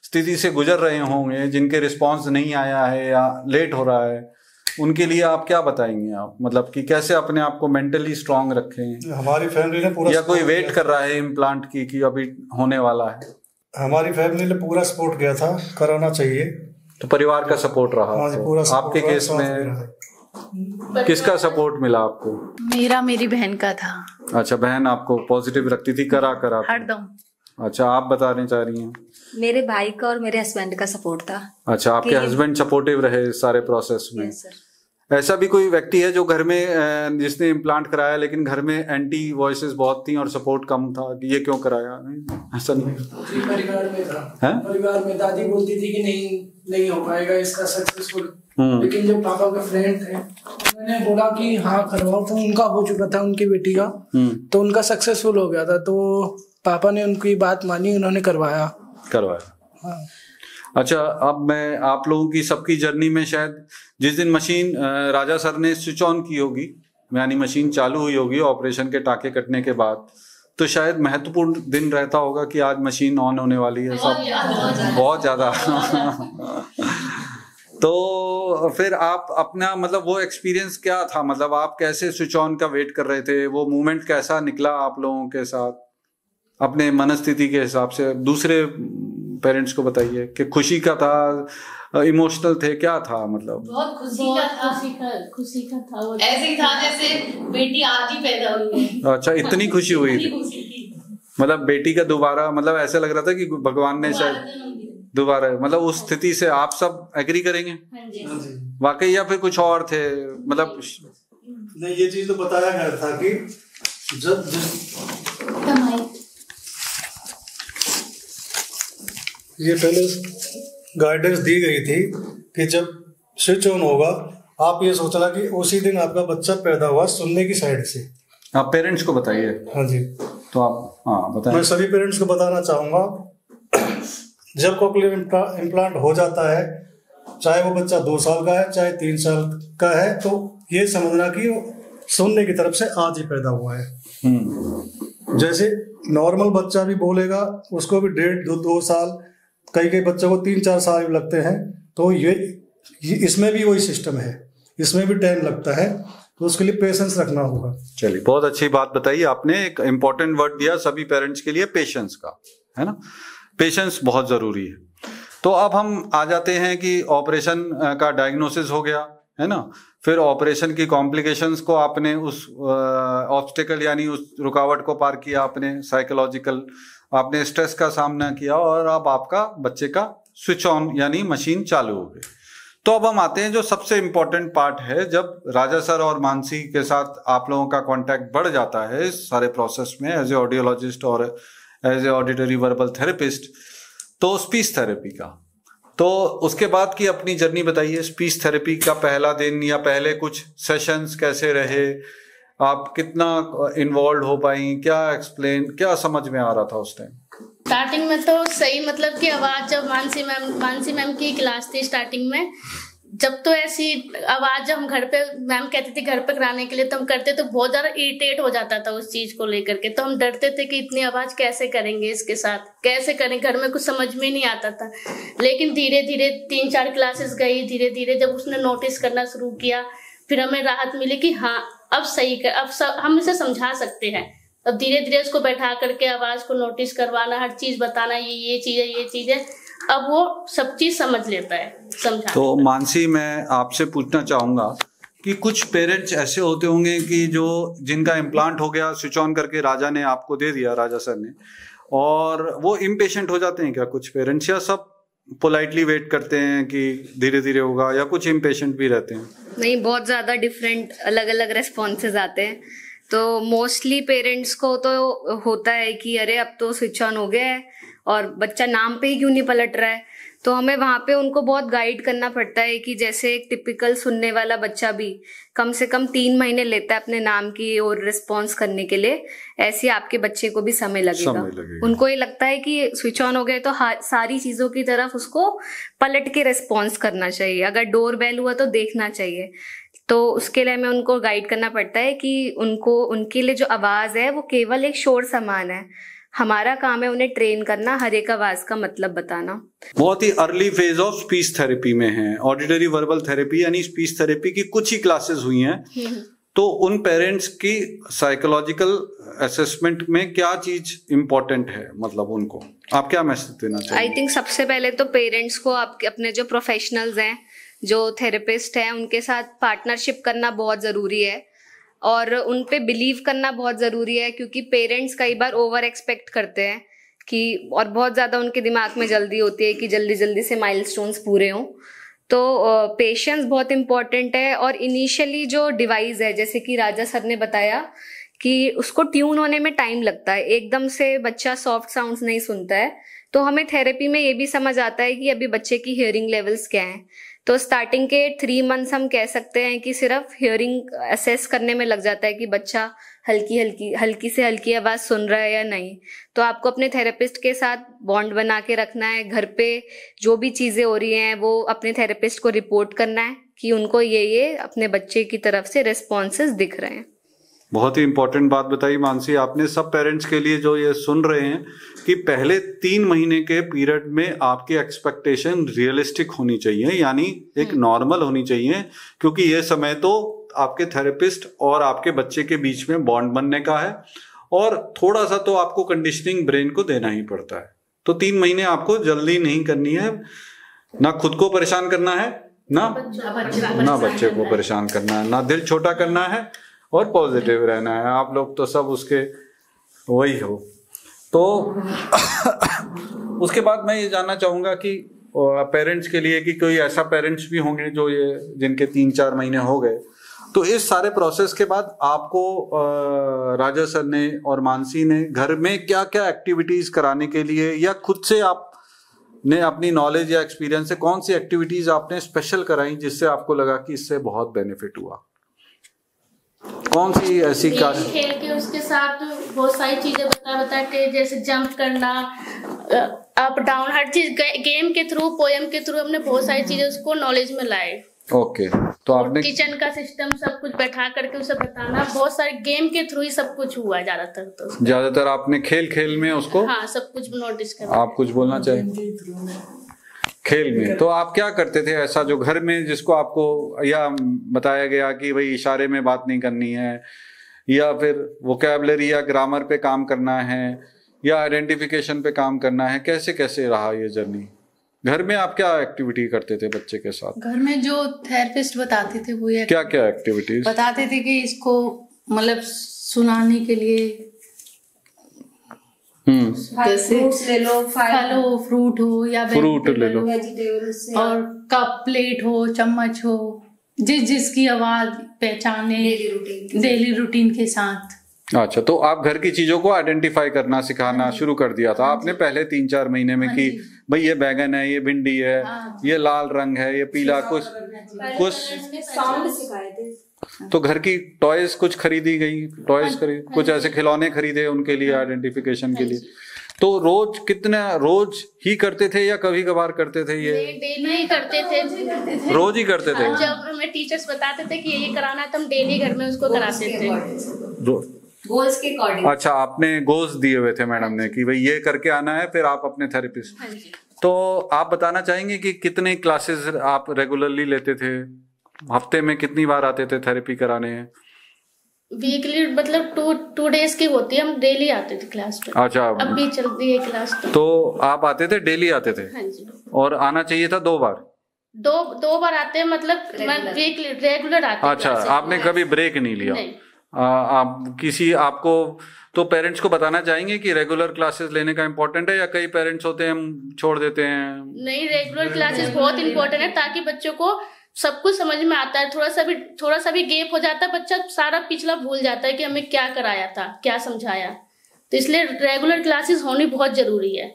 Speaker 1: स्थिति से गुजर रहे होंगे, जिनके रिस्पॉन्स नहीं आया है या लेट हो रहा है, उनके लिए आप क्या बताएंगे? आप मतलब कि कैसे अपने आप को मेंटली स्ट्रांग रखें?
Speaker 2: हमारी फैमिली ने पूरा,
Speaker 1: या कोई वेट कर रहा है इम्प्लांट की कि अभी होने वाला है?
Speaker 2: हमारी फैमिली ने पूरा सपोर्ट किया था, कराना चाहिए।
Speaker 1: तो परिवार का सपोर्ट रहा।
Speaker 2: हाँ जी, पूरा
Speaker 1: आपके केस में किसका सपोर्ट मिला आपको?
Speaker 3: मेरी बहन का था।
Speaker 1: अच्छा, बहन आपको पॉजिटिव रखती थी, करा
Speaker 3: हरदम।
Speaker 1: अच्छा, आप बताने चाह रही हैं?
Speaker 4: मेरे भाई का और मेरे हस्बैंड का सपोर्ट था।
Speaker 1: अच्छा, आपके हस्बैंड सपोर्टिव रहे इस सारे प्रोसेस में?
Speaker 4: Yes sir.
Speaker 1: ऐसा भी कोई व्यक्ति है जो घर में जिसने इम्प्लांट कराया लेकिन घर में एंटी वॉइसेस बहुत थी और सपोर्ट कम था कि ये क्यों कराया? नहीं, ऐसा नहीं।
Speaker 7: परिवार में था।
Speaker 1: है?
Speaker 7: परिवार में दादी बोलती थी कि नहीं हो पाएगा इसका सक्सेसफुल, लेकिन जब पापा के फ्रेंड थे मैंने बोला कि हाँ करवाओ, तो उनका हो चुका था, उनकी बेटी का, तो उनका सक्सेसफुल हो गया था, तो पापा ने उनकी बात मानी, उन्होंने करवाया। हाँ।
Speaker 1: अच्छा, अब मैं आप लोगों की सबकी जर्नी में शायद जिस दिन मशीन राजा सर ने स्विच ऑन की होगी, यानी मशीन चालू हुई होगी ऑपरेशन के टाके कटने के बाद, तो शायद महत्वपूर्ण दिन रहता होगा कि आज मशीन ऑन होने वाली है। सब बहुत ज्यादा तो फिर आप अपना मतलब वो एक्सपीरियंस क्या था? मतलब आप कैसे स्विच ऑन का वेट कर रहे थे? वो मूवमेंट कैसा निकला आप लोगों के साथ? अपने मनस्थिति के हिसाब से दूसरे पेरेंट्स को बताइए कि खुशी का था, इमोशनल थे, क्या था? मतलब
Speaker 5: बहुत खुशी का था। वो ऐसे ही था जैसे बेटी आज ही पैदा हुई है।
Speaker 1: अच्छा, इतनी खुशी हुई थी? मतलब बेटी का दोबारा, मतलब ऐसा लग रहा था कि भगवान ने शायद दोबारा, मतलब उस स्थिति से आप सब एग्री करेंगे?
Speaker 5: हाँ जी।
Speaker 1: वाकई, या फिर कुछ और थे? मतलब
Speaker 2: नहीं, ये चीज तो बताया गया था कि जब ये पहले गाइडेंस दी गई थी कि जब स्विच ऑन होगा आप ये सोचना कि उसी दिन आपका बच्चा पैदा हुआ सुनने की साइड से।
Speaker 1: आप पेरेंट्स को बताइए।
Speaker 2: हाँ जी,
Speaker 1: तो आप बताएं।
Speaker 2: मैं सभी पेरेंट्स को बताना चाहूँगा, जब कोक्लियर इम्प्लांट हो जाता है, चाहे वो बच्चा 2 साल का है चाहे 3 साल का है, तो ये समझना कि वो सुनने की तरफ से आज ही पैदा हुआ है। जैसे नॉर्मल बच्चा भी बोलेगा, उसको भी 1.5-2 साल, कई बच्चों को 3-4 साल भी लगते हैं, तो ये इसमें भी वही सिस्टम है, इसमें भी टाइम लगता है, तो उसके लिए पेशेंस रखना होगा।
Speaker 1: चलिए, बहुत अच्छी बात बताई आपने। एक इम्पोर्टेंट वर्ड दिया सभी पेरेंट्स के लिए, पेशेंस का, है ना? पेशेंस बहुत जरूरी है। तो अब हम आ जाते हैं कि ऑपरेशन का डायग्नोसिस हो गया, है ना? फिर ऑपरेशन की कॉम्प्लिकेशंस को आपने उस ऑब्स्टेकल यानी उस रुकावट को पार किया, आपने साइकोलॉजिकल, आपने स्ट्रेस का सामना किया, और अब आपका बच्चे का स्विच ऑन यानी मशीन चालू हो गई। तो अब हम आते हैं जो सबसे इम्पोर्टेंट पार्ट है, जब राजा सर और मानसी के साथ आप लोगों का कांटेक्ट बढ़ जाता है इस सारे प्रोसेस में एज ए ऑडियोलॉजिस्ट और as a auditory verbal therapist, तो स्पीच थेरेपी का, तो उसके बाद की अपनी जर्नी बताइए। स्पीच थेरेपी का पहला दिन या पहले कुछ सेशंस कैसे रहे, आप कितना इन्वॉल्व हो पाई, क्या समझ में आ रहा था उस टाइम?
Speaker 5: स्टार्टिंग में तो सही, मतलब कि आवाज जब मानसी मैम की क्लास थी स्टार्टिंग में, जब तो ऐसी आवाज जब हम घर पे मैम कहती थी घर पे कराने के लिए तो हम करते तो बहुत ज्यादा इरिटेट हो जाता था उस चीज को लेकर के, तो हम डरते थे कि इतनी आवाज कैसे करेंगे, इसके साथ कैसे करें, घर में कुछ समझ में नहीं आता था। लेकिन धीरे धीरे 3-4 क्लासेस गई, धीरे धीरे जब उसने नोटिस करना शुरू किया फिर हमें राहत मिली कि हाँ अब सही कर, अब हम इसे समझा सकते हैं। अब धीरे धीरे उसको बैठा करके आवाज को नोटिस करवाना, हर चीज बताना, ये चीज है, ये चीज है, अब वो सब चीज समझ लेता है, समझा।
Speaker 1: तो मानसी, मैं आपसे पूछना चाहूंगा कि कुछ पेरेंट्स ऐसे होते होंगे कि जिनका इम्प्लांट हो गया, स्विच ऑन करके राजा ने आपको दे दिया, राजा सर ने, और वो इम्पेशेंट हो जाते हैं क्या कुछ पेरेंट्स, या सब पोलाइटली वेट करते हैं कि धीरे धीरे होगा, या कुछ इम्पेशेंट भी रहते हैं?
Speaker 8: नहीं, बहुत ज्यादा डिफरेंट अलग अलग रेस्पॉन्सेज आते हैं। तो मोस्टली पेरेंट्स को तो होता है कि अरे अब तो स्विच ऑन हो गया है और बच्चा नाम पे ही क्यों नहीं पलट रहा है। तो हमें वहाँ पे उनको बहुत गाइड करना पड़ता है कि जैसे एक टिपिकल सुनने वाला बच्चा भी कम से कम 3 महीने लेता है अपने नाम की और रिस्पॉन्स करने के लिए, ऐसे आपके बच्चे को भी समय लगेगा। उनको ये लगता है कि स्विच ऑन हो गए तो सारी चीजों की तरफ उसको पलट के रिस्पॉन्स करना चाहिए, अगर डोर बेल हुआ तो देखना चाहिए। तो उसके लिए हमें उनको गाइड करना पड़ता है कि उनके लिए जो आवाज है वो केवल एक शोर समान है, हमारा काम है उन्हें ट्रेन करना, हर एक आवाज का मतलब बताना।
Speaker 1: बहुत ही early phase of speech therapy में है, ऑडिटरी वर्बल थेरेपी यानी स्पीच थेरेपी की कुछ ही क्लासेस हुई हैं। तो उन पेरेंट्स की साइकोलॉजिकल असेसमेंट में क्या चीज इंपॉर्टेंट है, मतलब उनको आप क्या मैसेज देना चाहिए?
Speaker 8: आई थिंक सबसे पहले तो पेरेंट्स को आपके अपने जो प्रोफेशनल्स हैं, जो थेरेपिस्ट हैं, उनके साथ पार्टनरशिप करना बहुत जरूरी है और उन पे बिलीव करना बहुत ज़रूरी है, क्योंकि पेरेंट्स कई बार ओवर एक्सपेक्ट करते हैं कि, और बहुत ज़्यादा उनके दिमाग में जल्दी होती है कि जल्दी जल्दी से माइलस्टोन्स पूरे हों। तो पेशेंस बहुत इम्पॉर्टेंट है। और इनिशियली जो डिवाइस है, जैसे कि राजा सर ने बताया कि उसको ट्यून होने में टाइम लगता है, एकदम से बच्चा सॉफ्ट साउंड्स नहीं सुनता है। तो हमें थेरेपी में ये भी समझ आता है कि अभी बच्चे की हियरिंग लेवल्स क्या हैं। तो स्टार्टिंग के 3 मंथ्स हम कह सकते हैं कि सिर्फ हियरिंग असेस करने में लग जाता है कि बच्चा हल्की से हल्की आवाज सुन रहा है या नहीं। तो आपको अपने थेरेपिस्ट के साथ बॉन्ड बना के रखना है, घर पे जो भी चीजें हो रही हैं वो अपने थेरेपिस्ट को रिपोर्ट करना है कि उनको ये अपने बच्चे की तरफ से रिस्पॉन्सेज दिख रहे हैं।
Speaker 1: बहुत ही इंपॉर्टेंट बात बताई मानसी आपने, सब पेरेंट्स के लिए जो ये सुन रहे हैं कि पहले 3 महीने के पीरियड में आपकी एक्सपेक्टेशन रियलिस्टिक होनी चाहिए, यानी एक नॉर्मल होनी चाहिए, क्योंकि ये समय तो आपके थेरेपिस्ट और आपके बच्चे के बीच में बॉन्ड बनने का है और थोड़ा सा तो आपको कंडीशनिंग ब्रेन को देना ही पड़ता है। तो 3 महीने आपको जल्दी नहीं करनी है, ना खुद को परेशान करना है, ना बच्चे को परेशान करना है, ना दिल छोटा करना है और पॉजिटिव रहना है। आप लोग तो सब उसके वही हो। तो उसके बाद मैं ये जानना चाहूंगा कि पेरेंट्स के लिए कि कोई ऐसा पेरेंट्स भी होंगे जो ये जिनके 3-4 महीने हो गए, तो इस सारे प्रोसेस के बाद आपको राजा सर ने और मानसी ने घर में क्या क्या एक्टिविटीज कराने के लिए, या खुद से आपने अपनी नॉलेज या एक्सपीरियंस से कौन सी एक्टिविटीज आपने स्पेशल कराई जिससे आपको लगा कि इससे बहुत बेनिफिट हुआ? कौन सी ऐसी
Speaker 5: खेल के उसके साथ बहुत सारी चीजें बता के, जैसे जंप करना, अप डाउन, हर चीज गेम के थ्रू, पोएम के थ्रू हमने बहुत सारी चीजें उसको नॉलेज में लाए।
Speaker 1: ओके, तो आपने
Speaker 5: किचन का सिस्टम सब कुछ बैठा करके उसे बताना, बहुत सारे गेम के थ्रू ही सब कुछ हुआ ज्यादातर। तो
Speaker 1: ज्यादातर आपने खेल में उसको,
Speaker 5: हाँ, सब कुछ नोटिस कर।
Speaker 1: आप कुछ बोलना चाहिए खेल में? तो आप क्या करते थे ऐसा जो घर में, जिसको आपको या बताया गया कि भाई इशारे में बात नहीं करनी है, या फिर वोकैबुलरी या ग्रामर पे काम करना है, या आइडेंटिफिकेशन पे काम करना है, कैसे कैसे रहा ये जर्नी? घर में आप क्या एक्टिविटी करते थे बच्चे के साथ?
Speaker 3: घर में जो थेरेपिस्ट बताते थे वो
Speaker 1: क्या क्या एक्टिविटीज
Speaker 3: बताते थे कि इसको मतलब सुनाने के लिए, जैसे फल हो, फ्रूट हो, या
Speaker 1: फ्रूट ले लो,
Speaker 3: और कप, प्लेट हो, चम्मच हो, जिसकी आवाज पहचाने डेली रूटीन के साथ।
Speaker 1: अच्छा, तो आप घर की चीजों को आइडेंटिफाई करना सिखाना शुरू कर दिया था आपने पहले 3-4 महीने में कि भाई ये बैगन है, ये भिंडी है, ये लाल रंग है, ये पीला, कुछ
Speaker 4: साउंड सिखाए थे।
Speaker 1: तो घर की टॉयज कुछ खरीदी गई, कुछ ऐसे खिलौने खरीदे उनके लिए आइडेंटिफिकेशन के लिए। तो रोज ही करते थे या कभी कभार करते थे ये?
Speaker 5: डेली ही करते थे।
Speaker 1: रोज ही करते थे?
Speaker 5: जब हमें टीचर्स बताते थे कि ये कराना है तो हम डेली घर में उसको कराते थे
Speaker 4: गोल्स के अकॉर्डिंग।
Speaker 1: अच्छा, आपने गोल्स दिए हुए थे मैडम ने कि भाई ये करके आना है, फिर आप अपने थेरेपिस्ट।
Speaker 5: हाँ जी।
Speaker 1: तो आप बताना चाहेंगे कि कितने क्लासेस आप रेगुलरली लेते थे? हफ्ते में कितनी बार आते थे थेरेपी कराने?
Speaker 5: वीकली मतलब टू डेज की होती है, हम डेली आते थे क्लास पे।
Speaker 1: अच्छा,
Speaker 5: अब भी चलती है क्लास
Speaker 1: तो आप आते थे, डेली आते थे?
Speaker 5: हाँ जी।
Speaker 1: और आना चाहिए था 2 बार?
Speaker 5: दो बार आते हैं, मतलब वीकली रेगुलर आते हैं।
Speaker 1: अच्छा, आपने कभी ब्रेक नहीं लिया?
Speaker 5: नहीं।
Speaker 1: आपको तो पेरेंट्स को बताना चाहेंगे कि रेगुलर क्लासेस लेने का इम्पोर्टेंट है, या कई पेरेंट्स होते हैं हम छोड़ देते हैं?
Speaker 5: नहीं, रेगुलर क्लासेस बहुत इंपॉर्टेंट है, ताकि बच्चों को सब कुछ समझ में आता है। थोड़ा सा भी गैप हो जाता है, बच्चा सारा पिछला भूल जाता है कि हमें क्या कराया था, क्या समझाया। तो इसलिए रेगुलर क्लासेस होनी बहुत जरूरी है,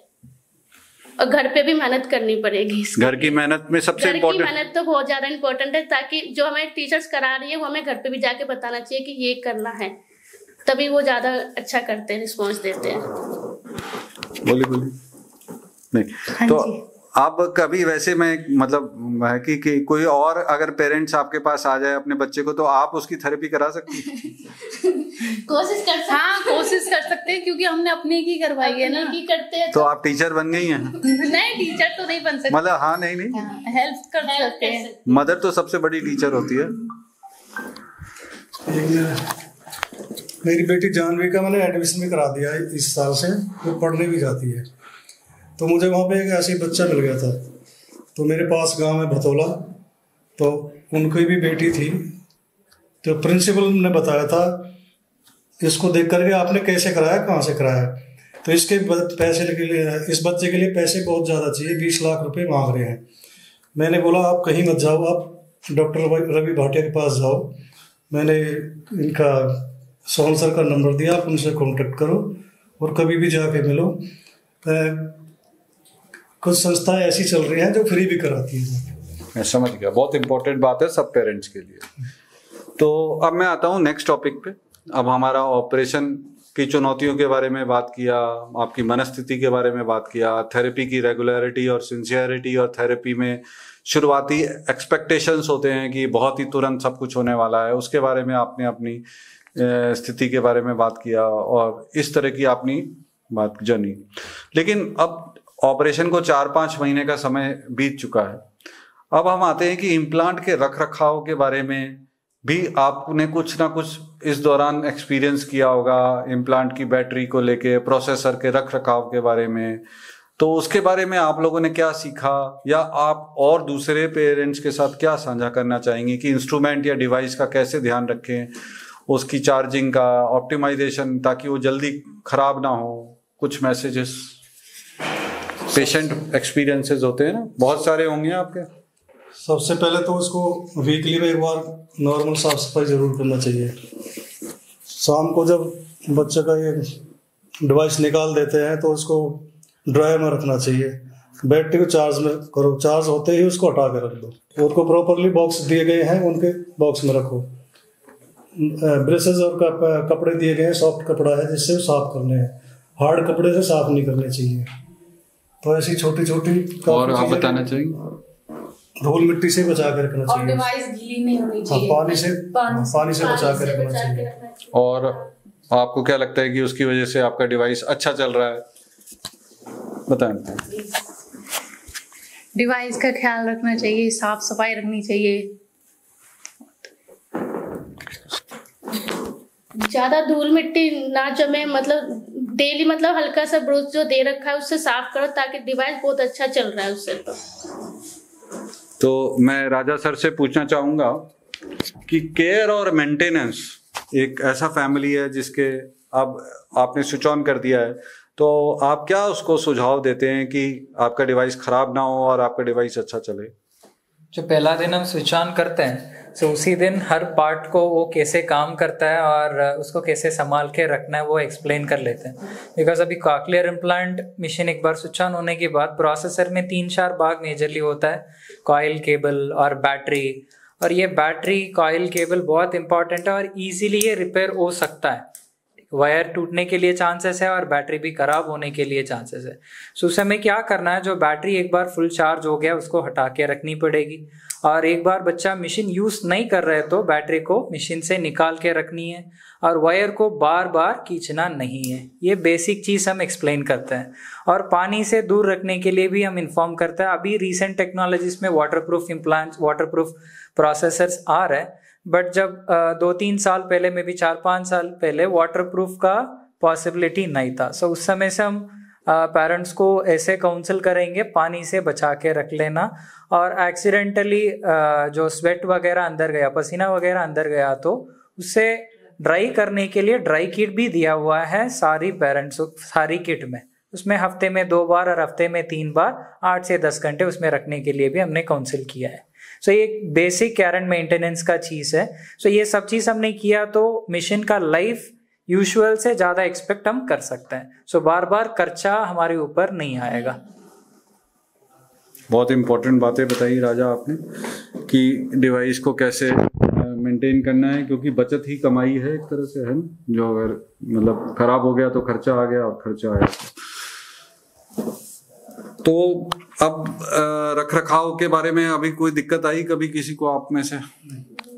Speaker 5: और घर पे भी मेहनत करनी पड़ेगी।
Speaker 1: घर की मेहनत में सबसे इम्पोर्टेंट,
Speaker 5: मेहनत तो बहुत ज्यादा इम्पोर्टेंट है, ताकि जो हमें टीचर्स करा रही है वो हमें घर पे भी जाके बताना चाहिए कि ये करना है, तभी वो ज्यादा अच्छा करते हैं, रिस्पॉन्स देते हैं।
Speaker 1: बोली नहीं तो आप कभी वैसे मैं मतलब है कि कोई और अगर पेरेंट्स आपके पास आ जाए अपने बच्चे को, तो आप उसकी थेरेपी करा सकती हैं?
Speaker 3: कोशिश कर सकते हैं, क्योंकि हमने अपनी की करवाई है ना, की करते हैं।
Speaker 1: तो आप टीचर बन गई हैं?
Speaker 3: नहीं, टीचर तो नहीं बन सकते,
Speaker 1: मतलब हाँ, नहीं
Speaker 3: हेल्प कर सकते हैं।
Speaker 1: मदर तो सबसे बड़ी टीचर होती है।
Speaker 2: मेरी बेटी जानवी का मैंने एडमिशन भी करा दिया है इस साल से, वो पढ़ने भी जाती है। तो मुझे वहाँ पे एक ऐसे ही बच्चा मिल गया था, तो मेरे पास गांव में भतोला, तो उनकी भी बेटी थी। तो प्रिंसिपल ने बताया था, इसको देख करके आपने कैसे कराया, कहाँ से कराया? तो इसके पैसे के लिए, इस बच्चे के लिए पैसे बहुत ज़्यादा चाहिए, 20 लाख रुपए मांग रहे हैं। मैंने बोला आप कहीं मत जाओ, आप डॉक्टर रवि भाटिया के पास जाओ। मैंने इनका सोहन सर का नंबर दिया, आप उनसे कॉन्टेक्ट करो और कभी भी जाके मिलो। कुछ संस्थाएं ऐसी चल रही हैं जो फ्री भी कराती हैं।
Speaker 1: मैं समझ गया, बहुत इंपॉर्टेंट बात है सब पेरेंट्स के लिए। तो अब मैं आता हूँ नेक्स्ट टॉपिक पे। अब हमारा ऑपरेशन की चुनौतियों के बारे में बात किया, आपकी मनस्थिति के बारे में बात किया, थेरेपी की रेगुलरिटी और सिंसियरिटी, और थेरेपी में शुरुआती एक्सपेक्टेशंस होते हैं कि बहुत ही तुरंत सब कुछ होने वाला है, उसके बारे में आपने अपनी स्थिति के बारे में बात किया, और इस तरह की आपने बात जानी। लेकिन अब ऑपरेशन को 4-5 महीने का समय बीत चुका है। अब हम आते हैं कि इम्प्लांट के रख रखाव के बारे में भी आपने कुछ ना कुछ इस दौरान एक्सपीरियंस किया होगा, इम्प्लांट की बैटरी को लेके, प्रोसेसर के रख रखाव के बारे में। तो उसके बारे में आप लोगों ने क्या सीखा, या आप और दूसरे पेरेंट्स के साथ क्या साझा करना चाहेंगे कि इंस्ट्रूमेंट या डिवाइस का कैसे ध्यान रखें, उसकी चार्जिंग का ऑप्टिमाइजेशन, ताकि वो जल्दी खराब ना हो? कुछ मैसेजेस, पेशेंट एक्सपीरियंसेस होते हैं ना, बहुत सारे होंगे आपके।
Speaker 2: सबसे पहले तो उसको वीकली में एक बार नॉर्मल साफ सफाई जरूर करना चाहिए। शाम को जब बच्चे का ये डिवाइस निकाल देते हैं तो उसको ड्रायर में रखना चाहिए। बैटरी को चार्ज में करो, चार्ज होते ही उसको हटा के रख दो। उसको प्रॉपरली बॉक्स दिए गए हैं, उनके बॉक्स में रखो। ब्रशेज और कपड़े दिए गए हैं, सॉफ्ट कपड़ा है जिससे साफ करने हैं, हार्ड कपड़े से साफ नहीं करने चाहिए। तो ऐसी छोटी छोटी
Speaker 1: और आप बताना चाहेंगे?
Speaker 2: धूल मिट्टी से बचा के रखना चाहिए,
Speaker 3: डिवाइस गीली नहीं होनी चाहिए,
Speaker 2: पानी से बचा के रखना चाहिए।
Speaker 1: और आपको क्या लगता है कि उसकी वजह से आपका डिवाइस अच्छा चल रहा है? बताएं।
Speaker 3: डिवाइस का ख्याल रखना चाहिए, साफ सफाई रखनी चाहिए,
Speaker 5: ज्यादा धूल मिट्टी ना जमे, मतलब डेली मतलब हल्का सा ब्रश जो दे रखा है उससे साफ करो, ताकि डिवाइस बहुत अच्छा चल रहा है उससे।
Speaker 1: तो मैं राजा सर से पूछना चाहूंगा कि केयर और मेंटेनेंस, एक ऐसा फैमिली है जिसके अब आपने स्विच ऑन कर दिया है, तो आप क्या उसको सुझाव देते हैं कि आपका डिवाइस खराब ना हो और आपका डिवाइस अच्छा चले?
Speaker 6: जो पहला दिन हम स्विच ऑन करते हैं, तो उसी दिन हर पार्ट को वो कैसे काम करता है और उसको कैसे संभाल के रखना है वो एक्सप्लेन कर लेते हैं। बिकॉज अभी कॉकलियर इम्प्लांट मशीन एक बार स्विच ऑन होने के बाद प्रोसेसर में 3-4 भाग मेजरली होता है, कॉइल, केबल और बैटरी। और ये बैटरी, कॉइल, केबल बहुत इंपॉर्टेंट है और इजीली ये रिपेयर हो सकता है। वायर टूटने के लिए चांसेस है और बैटरी भी खराब होने के लिए चांसेस है। सो उस समय क्या करना है, जो बैटरी एक बार फुल चार्ज हो गया उसको हटा के रखनी पड़ेगी, और एक बार बच्चा मशीन यूज नहीं कर रहे तो बैटरी को मशीन से निकाल के रखनी है, और वायर को बार बार खींचना नहीं है। ये बेसिक चीज़ हम एक्सप्लेन करते हैं। और पानी से दूर रखने के लिए भी हम इन्फॉर्म करते हैं। अभी रिसेंट टेक्नोलॉजीज में वाटरप्रूफ इम्प्लांट्स, वाटरप्रूफ प्रोसेसर्स आ रहे हैं, बट जब 2-3 साल पहले में भी 4-5 साल पहले वाटरप्रूफ का पॉसिबिलिटी नहीं था। सो उस समय से हम पेरेंट्स को ऐसे काउंसिल करेंगे, पानी से बचा के रख लेना, और एक्सीडेंटली जो स्वेट वगैरह अंदर गया, पसीना वगैरह अंदर गया, तो उससे ड्राई करने के लिए ड्राई किट भी दिया हुआ है सारी पेरेंट्स, सारी किट में। उसमें हफ्ते में 2 बार और हफ्ते में 3 बार 8 से 10 घंटे उसमें रखने के लिए भी हमने काउंसिल किया है। सो ये एक बेसिक केयर एंड मेंटेनेंस का चीज़ है। सो ये सब चीज़ हमने किया तो मिशन का लाइफ यूजुअल से ज़्यादा एक्सपेक्ट हम कर सकते हैं। सो बार बार खर्चा हमारे ऊपर नहीं आएगा।
Speaker 1: बहुत इंपॉर्टेंट बातें बताई राजा आपने कि डिवाइस को कैसे मेंटेन करना है, क्योंकि बचत ही कमाई है एक तरह से, है ना। जो अगर मतलब खराब हो गया तो खर्चा आ गया, और खर्चा आया तो अब रख रखाव के बारे में अभी कोई दिक्कत आई कभी किसी को आप में से,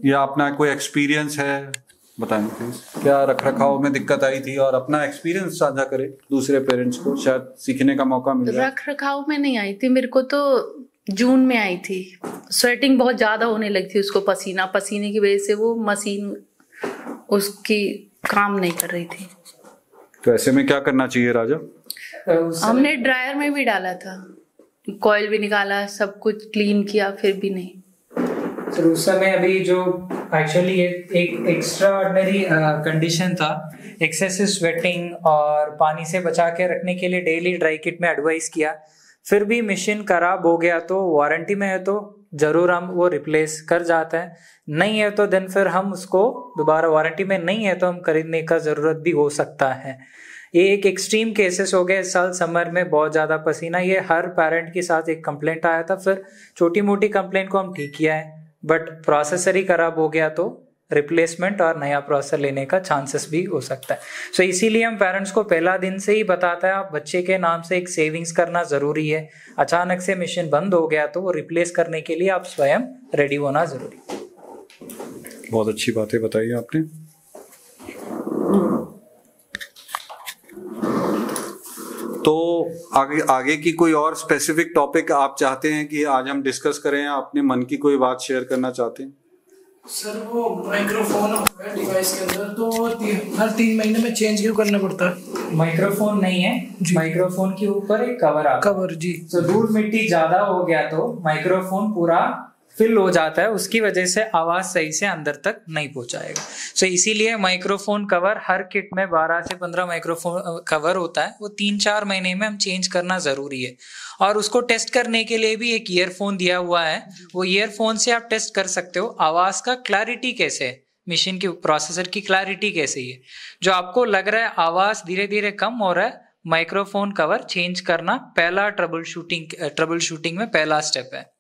Speaker 1: या अपना कोई एक्सपीरियंस है बताएं प्लीज, क्या रख रखाव में दिक्कत आई थी, और अपना एक्सपीरियंस साझा करें दूसरे पेरेंट्स को, शायद सीखने का मौका मिल जाए।
Speaker 3: रख रखाव में नहीं आई थी, मेरे को तो जून में आई थी। स्वेटिंग बहुत ज्यादा होने लगी थी उसको, पसीने की वजह से वो मशीन उसकी काम नहीं कर रही थी।
Speaker 1: तो ऐसे में क्या करना चाहिए राजा?
Speaker 3: हमने ड्रायर में भी डाला था, कॉइल भी निकाला, सब कुछ क्लीन किया, फिर भी नहीं।
Speaker 6: तो उस समय अभी जो एक्चुअली एक एक्स्ट्रा ऑर्डिनरी कंडीशन था, एक्सेसिव स्वेटिंग, और पानी से बचा के रखने के लिए डेली ड्राई किट में एडवाइस किया। फिर भी मशीन खराब हो गया तो वारंटी में है तो ज़रूर हम वो रिप्लेस कर जाते हैं, नहीं है तो देन फिर हम उसको दोबारा, वारंटी में नहीं है तो हम खरीदने का ज़रूरत भी हो सकता है। ये एक एक्सट्रीम केसेस हो गए इस साल समर में, बहुत ज़्यादा पसीना, ये हर पेरेंट के साथ एक कंप्लेंट आया था। फिर छोटी मोटी कंप्लेंट को हम ठीक किया है, बट प्रोसेसर ही खराब हो गया तो रिप्लेसमेंट और नया प्रोसेसर लेने का चांसेस भी हो सकता है। सो इसीलिए हम पेरेंट्स को पहला दिन से ही बताता है, आप बच्चे के नाम से एक सेविंग्स करना ज़रूरी है। अचानक से मशीन बंद हो गया तो वो रिप्लेस करने के लिए आप स्वयं रेडी होना ज़रूरी है।
Speaker 1: बहुत अच्छी बातें बताई आपने। तो आगे की कोई और स्पेसिफिक टॉपिक आप चाहते हैं कि आज हम डिस्कस करें, या अपने मन की कोई बात शेयर करना चाहते हैं?
Speaker 7: सर वो माइक्रोफोन होता है डिवाइस के अंदर, तो हर 3 महीने में चेंज क्यों करना पड़ता है?
Speaker 6: माइक्रोफोन नहीं है, माइक्रोफोन के ऊपर एक कवर आता है।
Speaker 7: कवर जी।
Speaker 6: तो धूल मिट्टी ज्यादा हो गया तो माइक्रोफोन पूरा फिल हो जाता है, उसकी वजह से आवाज सही से अंदर तक नहीं पहुंचाएगा। सो इसीलिए माइक्रोफोन कवर हर किट में 12 से 15 माइक्रोफोन कवर होता है, वो 3-4 महीने में हम चेंज करना जरूरी है। और उसको टेस्ट करने के लिए भी एक ईयरफोन दिया हुआ है, वो ईयरफोन से आप टेस्ट कर सकते हो आवाज का क्लैरिटी कैसे है, मशीन की प्रोसेसर की क्लैरिटी कैसे है। जो आपको लग रहा है आवाज धीरे धीरे कम हो रहा है, माइक्रोफोन कवर चेंज करना पहला ट्रबल शूटिंग में पहला स्टेप है।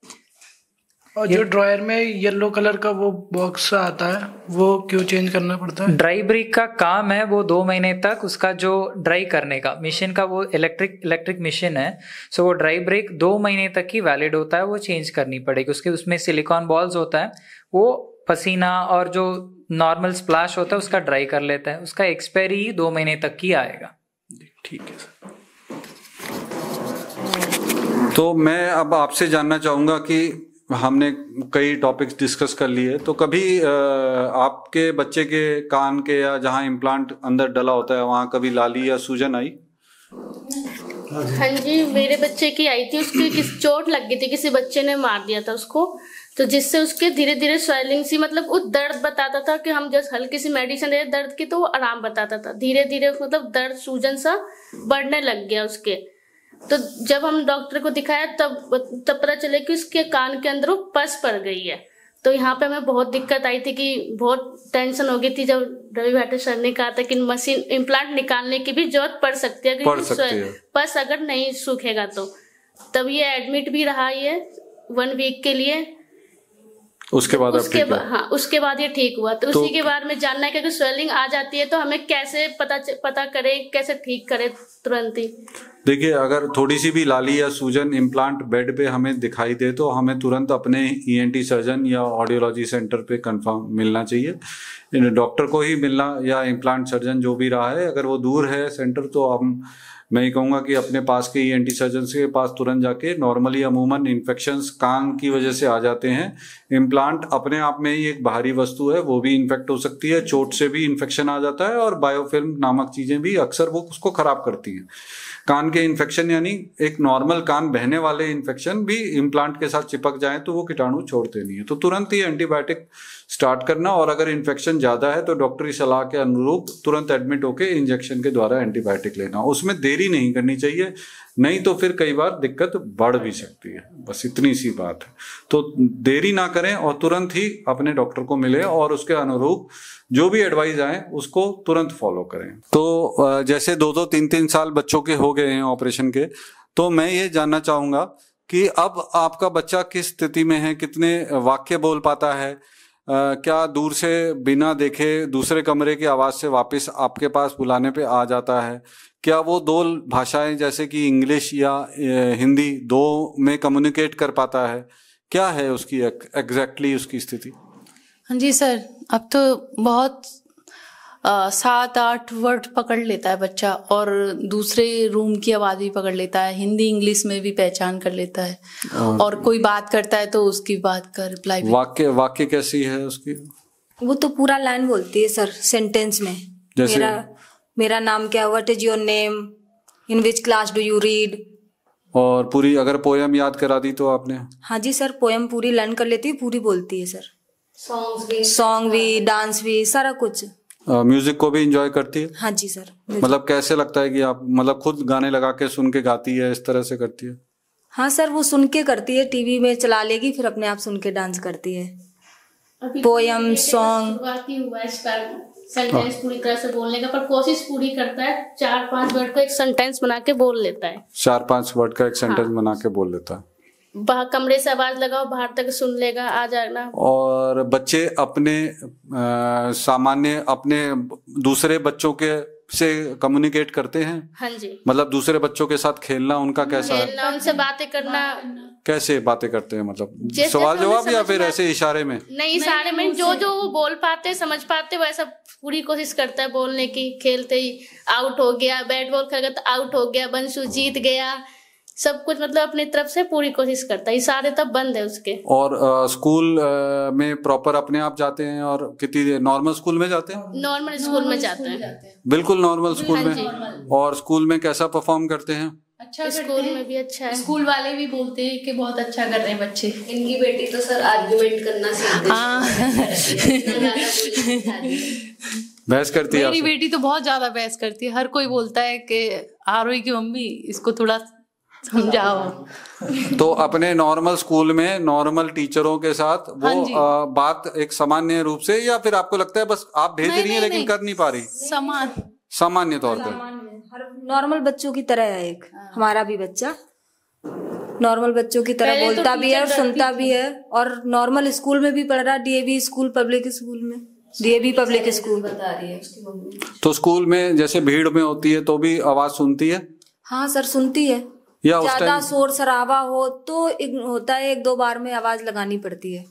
Speaker 7: और जो ड्रायर में येलो कलर का वो बॉक्स आता है, वो क्यों चेंज करना पड़ता है?
Speaker 6: ड्राई ब्रिक का काम है वो 2 महीने तक उसका जो ड्राई करने का, मशीन का वो इलेक्ट्रिक मशीन है। सो वो ड्राई ब्रिक 2 महीने तक ही वैलिड होता है, वो चेंज करनी पड़ेगी। उसके उसमें सिलिकॉन बॉल्स होता है, वो पसीना और जो नॉर्मल स्प्लैश होता है उसका ड्राई कर लेता है, उसका एक्सपायरी 2 महीने तक ही आएगा।
Speaker 1: ठीक है सर। तो मैं अब आपसे जानना चाहूंगा कि हमने कई टॉपिक्स डिस्कस कर लिए, तो कभी आपके बच्चे के कान के या जहाँ इम्प्लांट अंदर डला होता है वहाँ कभी लाली या सूजन आई?
Speaker 5: हाँ जी, मेरे बच्चे की आई थी, उसकी किसी चोट लग गई थी, किसी बच्चे ने मार दिया था उसको, तो जिससे उसके धीरे धीरे स्वेलिंग सी, मतलब वो दर्द बताता था कि हम जैसे हल्की सी मेडिसिन दे दर्द की तो वो आराम बताता था, धीरे धीरे मतलब दर्द सूजन सा बढ़ने लग गया उसके। तो जब हम डॉक्टर को दिखाया तब पता चले कि उसके कान के अंदर वो पस पड़ गई है। तो यहाँ पे हमें बहुत दिक्कत आई थी कि बहुत टेंशन हो गई थी जब रवि भाटिया सर ने कहा था कि मशीन इम्प्लांट निकालने की भी जरूरत पड़ सकती है, पस अगर नहीं सूखेगा तो। तब ये एडमिट भी रहा ये 1 वीक के लिए।
Speaker 1: उसके बाद
Speaker 5: हाँ उसके बाद ये ठीक हुआ। तो उसी के बाद में जानना है कि अगर स्वेलिंग आ जाती है तो हमें कैसे पता करें, कैसे ठीक करें तुरंत ही।
Speaker 1: देखिए, अगर थोड़ी सी भी लाली या सूजन इम्प्लांट बेड पे हमें दिखाई दे तो हमें तुरंत अपने ईएनटी सर्जन या ऑडियोलॉजी सेंटर पे कंफर्म मिलना चाहिए, डॉक्टर को ही मिलना या इम्प्लांट सर्जन जो भी रहा है। अगर वो दूर है सेंटर तो मैं ये कहूँगा कि अपने पास के ईएनटी सर्जन के पास तुरंत जाके, नॉर्मली अमूमन इन्फेक्शंस कान की वजह से आ जाते हैं। इम्प्लांट अपने आप में ही एक बाहरी वस्तु है, वो भी इन्फेक्ट हो सकती है, चोट से भी इन्फेक्शन आ जाता है, और बायोफिल्म नामक चीजें भी अक्सर वो उसको खराब करती हैं। कान के इन्फेक्शन यानी एक नॉर्मल कान बहने वाले इन्फेक्शन भी इम्प्लांट के साथ चिपक जाए तो वो कीटाणु छोड़ते नहीं है। तो तुरंत ही एंटीबायोटिक स्टार्ट करना, और अगर इन्फेक्शन ज्यादा है तो डॉक्टरी सलाह के अनुरूप तुरंत एडमिट होकर इंजेक्शन के द्वारा एंटीबायोटिक लेना। उसमें देरी नहीं करनी चाहिए, नहीं तो फिर कई बार दिक्कत बढ़ भी सकती है। बस इतनी सी बात है। तो देरी ना करें और तुरंत ही अपने डॉक्टर को मिले और उसके अनुरूप जो भी एडवाइस आए उसको तुरंत फॉलो करें। तो जैसे 2-2, 3-3 साल बच्चों के हो गए हैं ऑपरेशन के, तो मैं ये जानना चाहूंगा कि अब आपका बच्चा किस स्थिति में है, कितने वाक्य बोल पाता है, क्या दूर से बिना देखे दूसरे कमरे की आवाज से वापस आपके पास बुलाने पे आ जाता है, क्या वो 2 भाषाएं जैसे कि इंग्लिश या हिंदी 2 में कम्युनिकेट कर पाता है, क्या है उसकी एग्जैक्टली उसकी स्थिति?
Speaker 3: हाँ जी सर, अब तो बहुत 7-8 वर्ड पकड़ लेता है बच्चा, और दूसरे रूम की आवाज भी पकड़ लेता है, हिंदी इंग्लिश में भी पहचान कर लेता है, और कोई बात करता है तो उसकी बात का रिप्लाई भी।
Speaker 1: वाक्य कैसी है उसकी?
Speaker 4: वो तो पूरा लाइन बोलती है सर, सेंटेंस में। जैसे मेरा नाम क्या, what is your name, in which class do you read.
Speaker 1: और पूरी अगर पोयम याद करा दी तो आपने?
Speaker 4: हाँ जी सर, पोयम पूरी लर्न कर लेती है, पूरी बोलती है सर। सॉन्ग भी, डांस भी, सारा कुछ।
Speaker 1: म्यूजिक को भी एंजॉय करती है?
Speaker 4: हाँ जी सर।
Speaker 1: मतलब कैसे लगता है कि आप मतलब खुद गाने लगा के सुन के गाती है, इस तरह से करती है?
Speaker 4: हाँ सर, वो सुन के करती है, टीवी में चला लेगी फिर अपने आप सुन के डांस करती है। पोयम, सॉन्ग
Speaker 5: सेंटेंस पूरी तरह से बोलने का, पर कोशिश पूरी करता है। 4-5 वर्ड को एक सेंटेंस बना के बोल लेता है।
Speaker 1: 4-5 वर्ड का एक सेंटेंस बना के बोल लेता है।
Speaker 5: बाहर कमरे से आवाज लगाओ, बाहर तक सुन लेगा, आ जाना।
Speaker 1: और बच्चे अपने सामान्य अपने दूसरे बच्चों के से कम्युनिकेट करते हैं?
Speaker 5: हाँ जी।
Speaker 1: मतलब दूसरे बच्चों के साथ खेलना उनका कैसा है?
Speaker 5: खेलना, उनसे बातें करना।
Speaker 1: कैसे बातें करते हैं, मतलब सवाल जवाब या फिर ऐसे इशारे में?
Speaker 5: नहीं, इशारे में जो वो बोल पाते समझ पाते वैसा पूरी कोशिश करता है बोलने की। खेलते ही आउट हो गया, बैट बॉल खेल गया तो आउट हो गया, बंशु जीत गया, सब कुछ मतलब अपनी तरफ से पूरी कोशिश करता है। इशारे तब बंद है उसके। और
Speaker 1: स्कूल में प्रॉपर अपने आप जाते हैं? और कितनी नॉर्मल स्कूल में जाते हैं?
Speaker 5: नॉर्मल स्कूल में जाते हैं,
Speaker 1: बिल्कुल नॉर्मल स्कूल में। और स्कूल में कैसा परफॉर्म करते हैं?
Speaker 3: अच्छा,
Speaker 5: स्कूल में भी अच्छा है।
Speaker 3: स्कूल वाले भी बोलते हैं कि बहुत अच्छा कर रहे हैं बच्चे।
Speaker 8: इनकी बेटी तो सर आर्गुमेंट करना सीखती है।
Speaker 1: बहस करती है?
Speaker 3: मेरी बेटी तो बहुत ज्यादा बहस करती है। हर कोई बोलता है कि आरोही की मम्मी इसको थोड़ा समझाओ।
Speaker 1: तो अपने नॉर्मल स्कूल में नॉर्मल टीचरों के साथ वो बात एक सामान्य रूप से, या फिर आपको लगता है बस आप भेज रही हैं लेकिन कर नहीं पा रही? सामान्य तौर पे
Speaker 4: नॉर्मल बच्चों की तरह है। एक हमारा भी बच्चा नॉर्मल बच्चों की तरह बोलता भी है और सुनता भी है, और नॉर्मल स्कूल में भी पढ़ रहा, डीएवी स्कूल, पब्लिक स्कूल में, डीएवी पब्लिक स्कूल बता रही है उसकी मम्मी।
Speaker 1: तो स्कूल में जैसे भीड़ में होती है तो भी आवाज सुनती है?
Speaker 4: हाँ सर, सुनती है। ज्यादा शोर शराबा हो तो होता है, 1-2 बार में आवाज लगानी पड़ती है।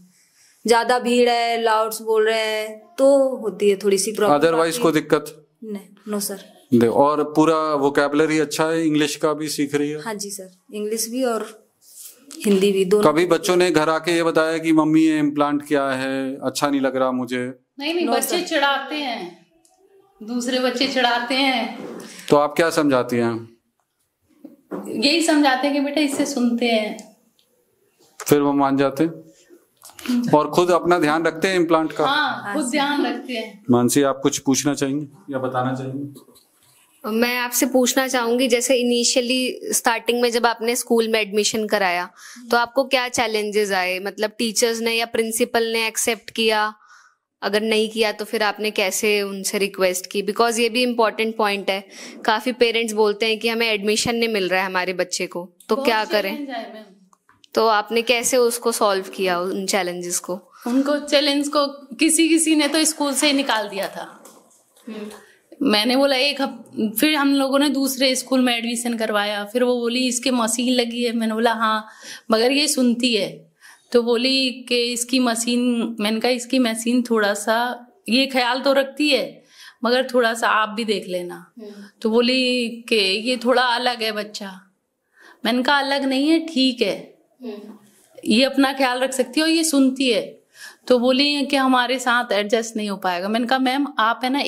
Speaker 4: ज्यादा भीड़ है, लाउड्स बोल रहे हैं तो होती है थोड़ी सी प्रॉब्लम।
Speaker 1: अदरवाइज कोई दिक्कत
Speaker 4: नहीं? No sir.
Speaker 1: और पूरा वोकैबुलरी अच्छा है? इंग्लिश का भी सीख रही है?
Speaker 4: हाँ जी सर, इंग्लिश भी और हिंदी भी, दोनों।
Speaker 1: कभी बच्चों ने घर आके ये बताया कि मम्मी ये इम्प्लांट क्या है, अच्छा नहीं लग रहा मुझे?
Speaker 3: नहीं, बच्चे चिढ़ाते हैं, दूसरे बच्चे चिढ़ाते हैं।
Speaker 1: तो आप क्या समझाती हैं?
Speaker 3: यही समझाते हैं कि बेटा इससे सुनते हैं,
Speaker 1: फिर वो मान जाते हैं और खुद अपना ध्यान रखते हैं इम्प्लांट का।
Speaker 3: हाँ, खुद ध्यान रखते हैं।
Speaker 1: मानसी, आप कुछ पूछना चाहेंगे या बताना चाहेंगे?
Speaker 8: मैं आपसे पूछना चाहूंगी, जैसे इनिशियली स्टार्टिंग में जब आपने स्कूल में एडमिशन कराया तो आपको क्या चैलेंजेस आए? मतलब टीचर्स ने या प्रिंसिपल ने एक्सेप्ट किया? अगर नहीं किया तो फिर आपने कैसे उनसे रिक्वेस्ट की? बिकॉज ये भी इम्पोर्टेंट पॉइंट है। काफी पेरेंट्स बोलते हैं कि हमें एडमिशन नहीं मिल रहा है हमारे बच्चे को, तो क्या करें? तो आपने कैसे उसको सॉल्व किया, उन चैलेंजेस को?
Speaker 3: उनको चैलेंज को किसी ने तो स्कूल से ही निकाल दिया था। मैंने बोला फिर हम लोगों ने दूसरे स्कूल में एडमिशन करवाया। फिर वो बोली इसके मशीन लगी है। मैंने बोला हाँ, मगर ये सुनती है। तो बोली कि इसकी मशीन, मैंने कहा इसकी मशीन थोड़ा सा ये ख्याल तो रखती है मगर थोड़ा सा आप भी देख लेना। तो बोली कि ये थोड़ा अलग है बच्चा। मैंने कहा अलग नहीं है, ठीक है, ये अपना ख्याल रख सकती है और ये सुनती है। तो बोली कि हमारे साथ एडजस्ट नहीं हो पाएगा। मैंने कहा मैम आप है ना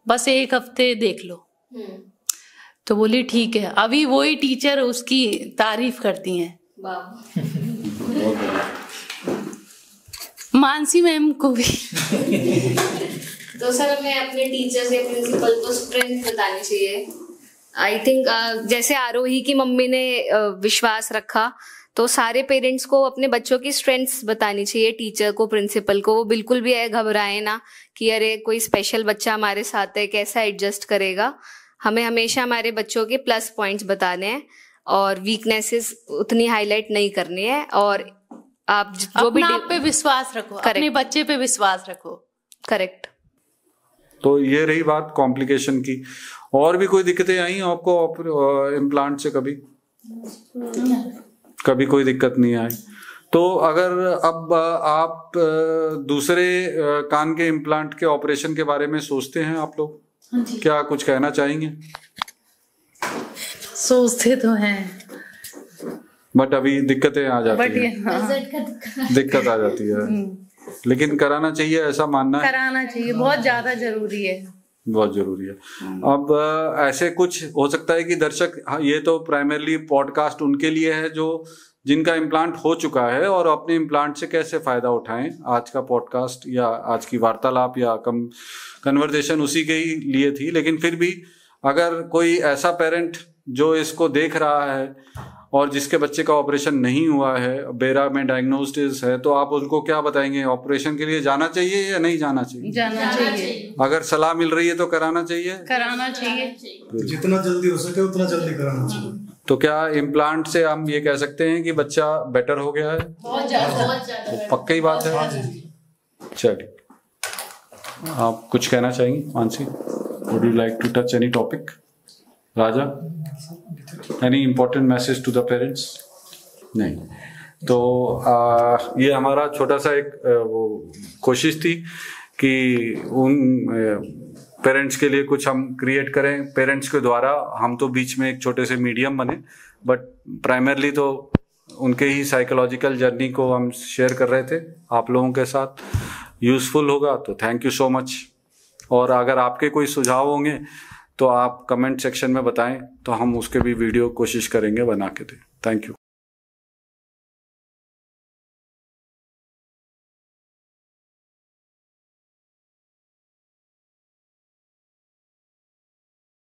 Speaker 3: बस एक हफ्ते देख लो। तो बोली ठीक है। अभी वही टीचर उसकी तारीफ करती हैं, मानसी मैम को भी।
Speaker 8: तो सर हमें अपने टीचर्स या प्रिंसिपल को स्ट्रेंथ बतानी चाहिए। आई थिंक जैसे आरोही की मम्मी ने विश्वास रखा, तो सारे पेरेंट्स को अपने बच्चों की स्ट्रेंथ्स बतानी चाहिए, टीचर को, प्रिंसिपल को। वो बिल्कुल भी घबराए ना कि अरे कोई स्पेशल बच्चा हमारे साथ है, कैसा एडजस्ट करेगा। हमें हमेशा हमारे बच्चों के प्लस पॉइंट्स बताने हैं और वीकनेसेस उतनी हाईलाइट नहीं करनी है। और आप जो भी
Speaker 3: आप पे विश्वास रखो, अपने बच्चे पे विश्वास रखो।
Speaker 8: करेक्ट।
Speaker 1: तो ये रही बात कॉम्प्लिकेशन की। और भी कोई दिक्कतें आई आपको इम्प्लांट से? कभी कोई दिक्कत नहीं आई। तो अगर अब आप दूसरे कान के इम्प्लांट के ऑपरेशन के बारे में सोचते हैं आप लोग, क्या कुछ कहना चाहेंगे?
Speaker 3: सोचते तो हैं
Speaker 1: बट अभी दिक्कतें आ जाती हैं। दिक्कत आ जाती है, लेकिन कराना चाहिए, ऐसा मानना है?
Speaker 3: कराना चाहिए, बहुत ज्यादा जरूरी है,
Speaker 1: बहुत जरूरी है। अब ऐसे कुछ हो सकता है कि दर्शक, ये तो प्राइमरली पॉडकास्ट उनके लिए है जो जिनका इम्प्लांट हो चुका है और अपने इम्प्लांट से कैसे फायदा उठाएं। आज का पॉडकास्ट या आज की वार्तालाप या कन्वर्सेशन उसी के ही लिए थी। लेकिन फिर भी अगर कोई ऐसा पेरेंट जो इसको देख रहा है और जिसके बच्चे का ऑपरेशन नहीं हुआ है, बेरा में डायग्नोस्ड है, तो आप उनको क्या बताएंगे? ऑपरेशन के लिए जाना चाहिए या नहीं जाना चाहिए?
Speaker 3: जाना चाहिए।
Speaker 1: अगर सलाह मिल रही है तो कराना चाहिए?
Speaker 3: कराना चाहिए,
Speaker 2: जितना जल्दी हो सके उतना जल्दी कराना चाहिए।
Speaker 1: तो क्या इम्प्लांट से हम ये कह सकते हैं कि बच्चा बेटर हो गया है?
Speaker 5: बहुत ज्यादा।
Speaker 1: पक्का ही बात है। चलिए, आप कुछ कहना चाहेंगी Mansi? Would you like to touch any topic? Raja, any important message to the parents? नहीं। तो ये हमारा छोटा सा एक कोशिश थी कि उन पेरेंट्स के लिए कुछ हम क्रिएट करें। पेरेंट्स के द्वारा हम तो बीच में एक छोटे से मीडियम बने, बट प्राइमरली तो उनके ही साइकोलॉजिकल जर्नी को हम शेयर कर रहे थे आप लोगों के साथ। यूजफुल होगा तो थैंक यू सो मच। और अगर आपके कोई सुझाव होंगे तो आप कमेंट सेक्शन में बताएं, तो हम उसके भी वीडियो कोशिश करेंगे बना के दें। Thank you.